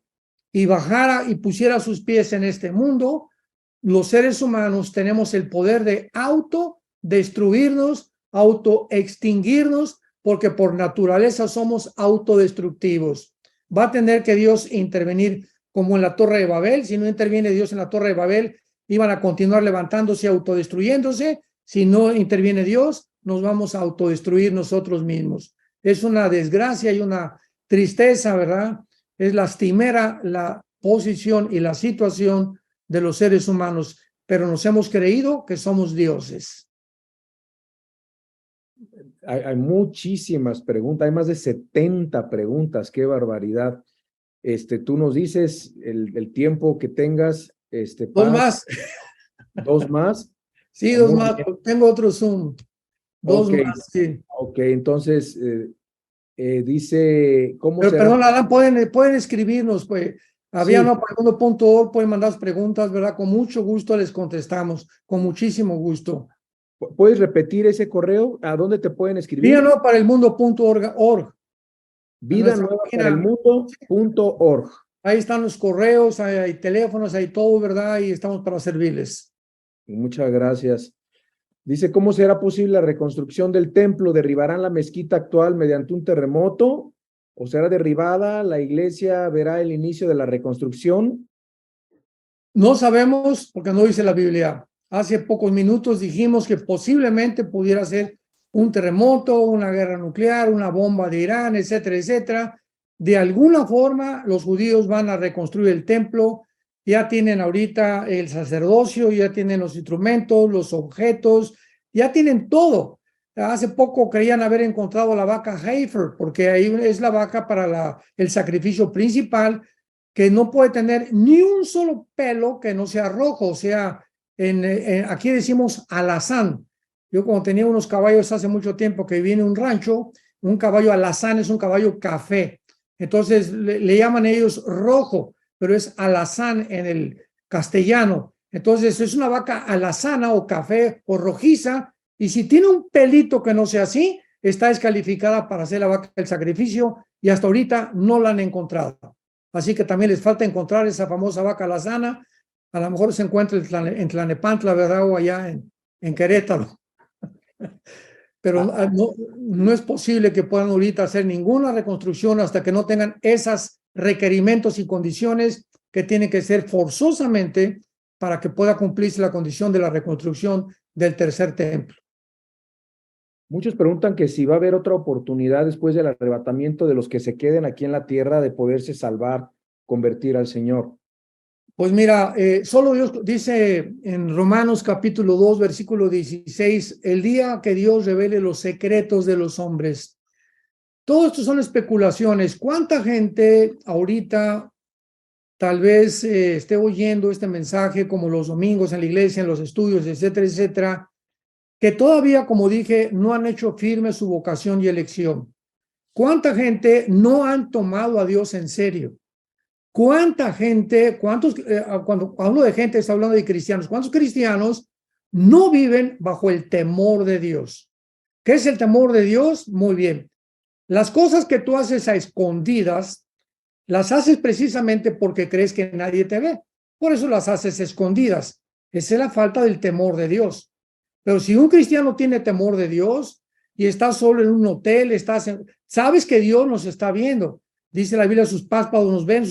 y bajara y pusiera sus pies en este mundo, los seres humanos tenemos el poder de autodestruirnos, autoextinguirnos, porque por naturaleza somos autodestructivos. Va a tener que Dios intervenir como en la Torre de Babel. Si no interviene Dios en la Torre de Babel, iban a continuar levantándose, autodestruyéndose. Si no interviene Dios, nos vamos a autodestruir nosotros mismos. Es una desgracia y una tristeza, ¿verdad? Es lastimera la posición y la situación de los seres humanos, pero nos hemos creído que somos dioses. Hay muchísimas preguntas, hay más de 70 preguntas, qué barbaridad. Tú nos dices el tiempo que tengas. Dos más. ¿Dos más? Sí, dos más. Tengo otro Zoom. Dos más, sí. Ok, entonces dice, ¿cómo Pero será? perdón, Adán, pueden escribirnos, pues. Aviano.org, pueden mandar sus preguntas, ¿verdad? Con mucho gusto les contestamos, con muchísimo gusto. ¿Puedes repetir ese correo? ¿A dónde te pueden escribir? Vida nueva para el mundo.org. Vida nueva para el mundo.org. Ahí están los correos, hay teléfonos, hay todo, ¿verdad? Y estamos para servirles. Muchas gracias. Dice, ¿cómo será posible la reconstrucción del templo? ¿Derribarán la mezquita actual mediante un terremoto? ¿O será derribada? ¿La iglesia verá el inicio de la reconstrucción? No sabemos, porque no dice la Biblia. Hace pocos minutos dijimos que posiblemente pudiera ser un terremoto, una guerra nuclear, una bomba de Irán, etcétera, etcétera. De alguna forma, los judíos van a reconstruir el templo. Ya tienen ahorita el sacerdocio, ya tienen los instrumentos, los objetos, ya tienen todo. Hace poco creían haber encontrado la vaca Heifer, porque ahí es la vaca para el sacrificio principal, que no puede tener ni un solo pelo que no sea rojo. O sea, aquí decimos alazán. Yo cuando tenía unos caballos hace mucho tiempo que viví en un rancho, un caballo alazán es un caballo café. Entonces le llaman ellos rojo, pero es alazán en el castellano. Entonces es una vaca alazana o café o rojiza, y si tiene un pelito que no sea así, está descalificada para hacer la vaca del sacrificio, y hasta ahorita no la han encontrado. Así que también les falta encontrar esa famosa vaca alazana. A lo mejor se encuentra en Tlanepantla, ¿verdad? O allá en Querétaro. Pero no es posible que puedan ahorita hacer ninguna reconstrucción hasta que no tengan esos requerimientos y condiciones que tienen que ser forzosamente para que pueda cumplirse la condición de la reconstrucción del tercer templo. Muchos preguntan que si va a haber otra oportunidad después del arrebatamiento de los que se queden aquí en la tierra de poderse salvar, convertir al Señor. Pues mira, solo Dios dice en Romanos capítulo 2, versículo 16, el día que Dios revele los secretos de los hombres. Todo esto son especulaciones. ¿Cuánta gente ahorita tal vez esté oyendo este mensaje como los domingos en la iglesia, en los estudios, etcétera, etcétera, que todavía, como dije, no han hecho firme su vocación y elección? ¿Cuánta gente no han tomado a Dios en serio? ¿Cuánta gente, cuando hablo de gente, está hablando de cristianos, cuántos cristianos no viven bajo el temor de Dios? ¿Qué es el temor de Dios? Muy bien. Las cosas que tú haces a escondidas, las haces precisamente porque crees que nadie te ve. Por eso las haces escondidas. Esa es la falta del temor de Dios. Pero si un cristiano tiene temor de Dios y está solo en un hotel, sabes que Dios nos está viendo. Dice la Biblia, sus párpados nos ven,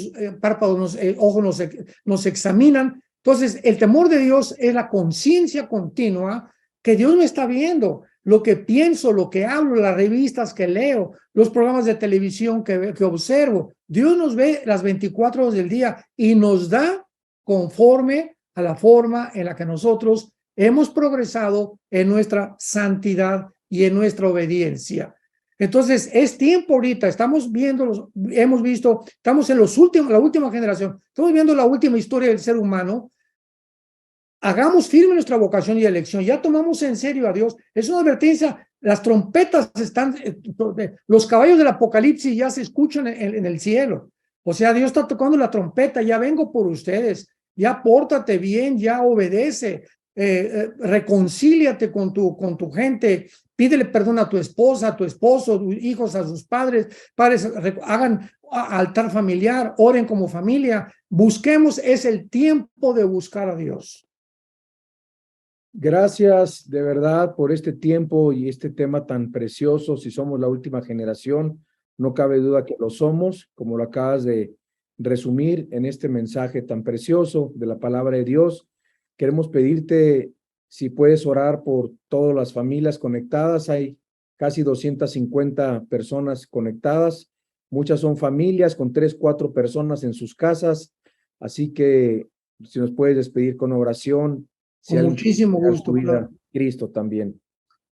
ojos nos examinan. Entonces, el temor de Dios es la conciencia continua que Dios me está viendo. Lo que pienso, lo que hablo, las revistas que leo, los programas de televisión que observo. Dios nos ve las 24 horas del día y nos da conforme a la forma en la que nosotros hemos progresado en nuestra santidad y en nuestra obediencia. Entonces, es tiempo ahorita, estamos viendo, hemos visto, estamos en la última generación, estamos viendo la última historia del ser humano. Hagamos firme nuestra vocación y elección, ya tomamos en serio a Dios. Es una advertencia, las trompetas están, los caballos del Apocalipsis ya se escuchan en el cielo. O sea, Dios está tocando la trompeta, ya vengo por ustedes, ya pórtate bien, ya obedece, reconcíliate con tu gente, pídele perdón a tu esposa, a tu esposo, hijos a sus padres, hagan altar familiar, oren como familia, busquemos, es el tiempo de buscar a Dios. Gracias de verdad por este tiempo y este tema tan precioso. Si somos la última generación, no cabe duda que lo somos, como lo acabas de resumir en este mensaje tan precioso de la palabra de Dios. Queremos pedirte si puedes orar por todas las familias conectadas. Hay casi 250 personas conectadas. Muchas son familias con 3, 4 personas en sus casas. Así que si nos puedes despedir con oración. Con muchísimo gusto. Claro. Cristo también.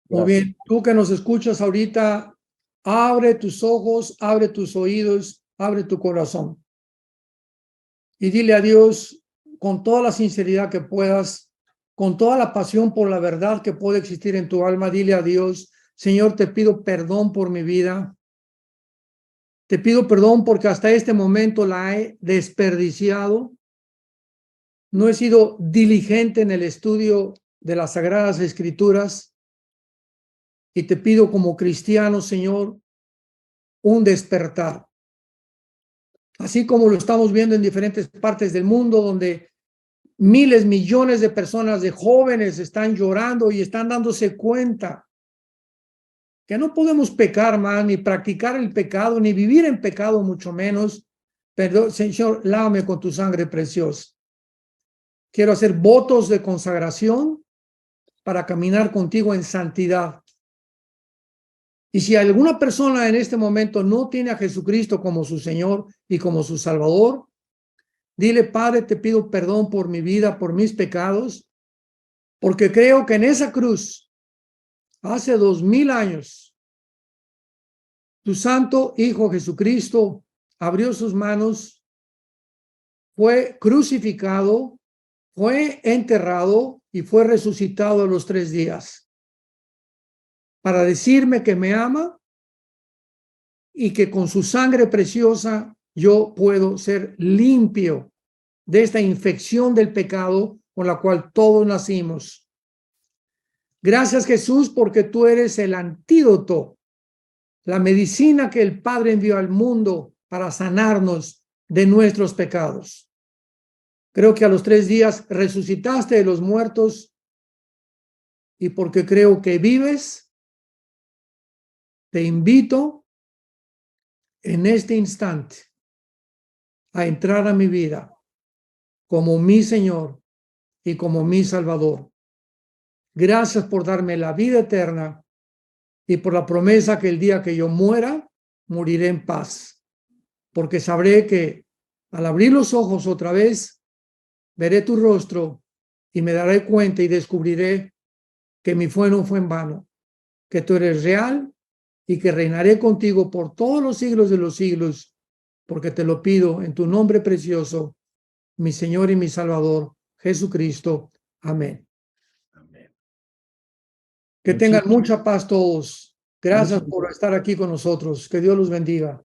Gracias. Muy bien, tú que nos escuchas ahorita, abre tus ojos, abre tus oídos, abre tu corazón. Y dile a Dios con toda la sinceridad que puedas, con toda la pasión por la verdad que puede existir en tu alma, dile a Dios, Señor, te pido perdón por mi vida. Te pido perdón porque hasta este momento la he desperdiciado. No he sido diligente en el estudio de las Sagradas Escrituras y te pido como cristiano, Señor, un despertar. Así como lo estamos viendo en diferentes partes del mundo, donde miles, millones de personas, de jóvenes están llorando y están dándose cuenta que no podemos pecar más, ni practicar el pecado, ni vivir en pecado, mucho menos. Pero, Señor, lávame con tu sangre preciosa. Quiero hacer votos de consagración para caminar contigo en santidad. Y si alguna persona en este momento no tiene a Jesucristo como su Señor y como su Salvador, dile, Padre, te pido perdón por mi vida, por mis pecados, porque creo que en esa cruz, hace 2000 años, tu santo Hijo Jesucristo abrió sus manos, fue crucificado, fue enterrado y fue resucitado a los 3 días para decirme que me ama y que con su sangre preciosa yo puedo ser limpio de esta infección del pecado con la cual todos nacimos. Gracias, Jesús, porque tú eres el antídoto, la medicina que el Padre envió al mundo para sanarnos de nuestros pecados. Creo que a los 3 días resucitaste de los muertos y porque creo que vives, te invito en este instante a entrar a mi vida como mi Señor y como mi Salvador. Gracias por darme la vida eterna y por la promesa que el día que yo muera, moriré en paz, porque sabré que al abrir los ojos otra vez, veré tu rostro y me daré cuenta y descubriré que mi fe no fue en vano, que tú eres real y que reinaré contigo por todos los siglos de los siglos, porque te lo pido en tu nombre precioso, mi Señor y mi Salvador, Jesucristo. Amén. Amén. Que tengan mucha paz todos. Gracias por estar aquí con nosotros. Que Dios los bendiga.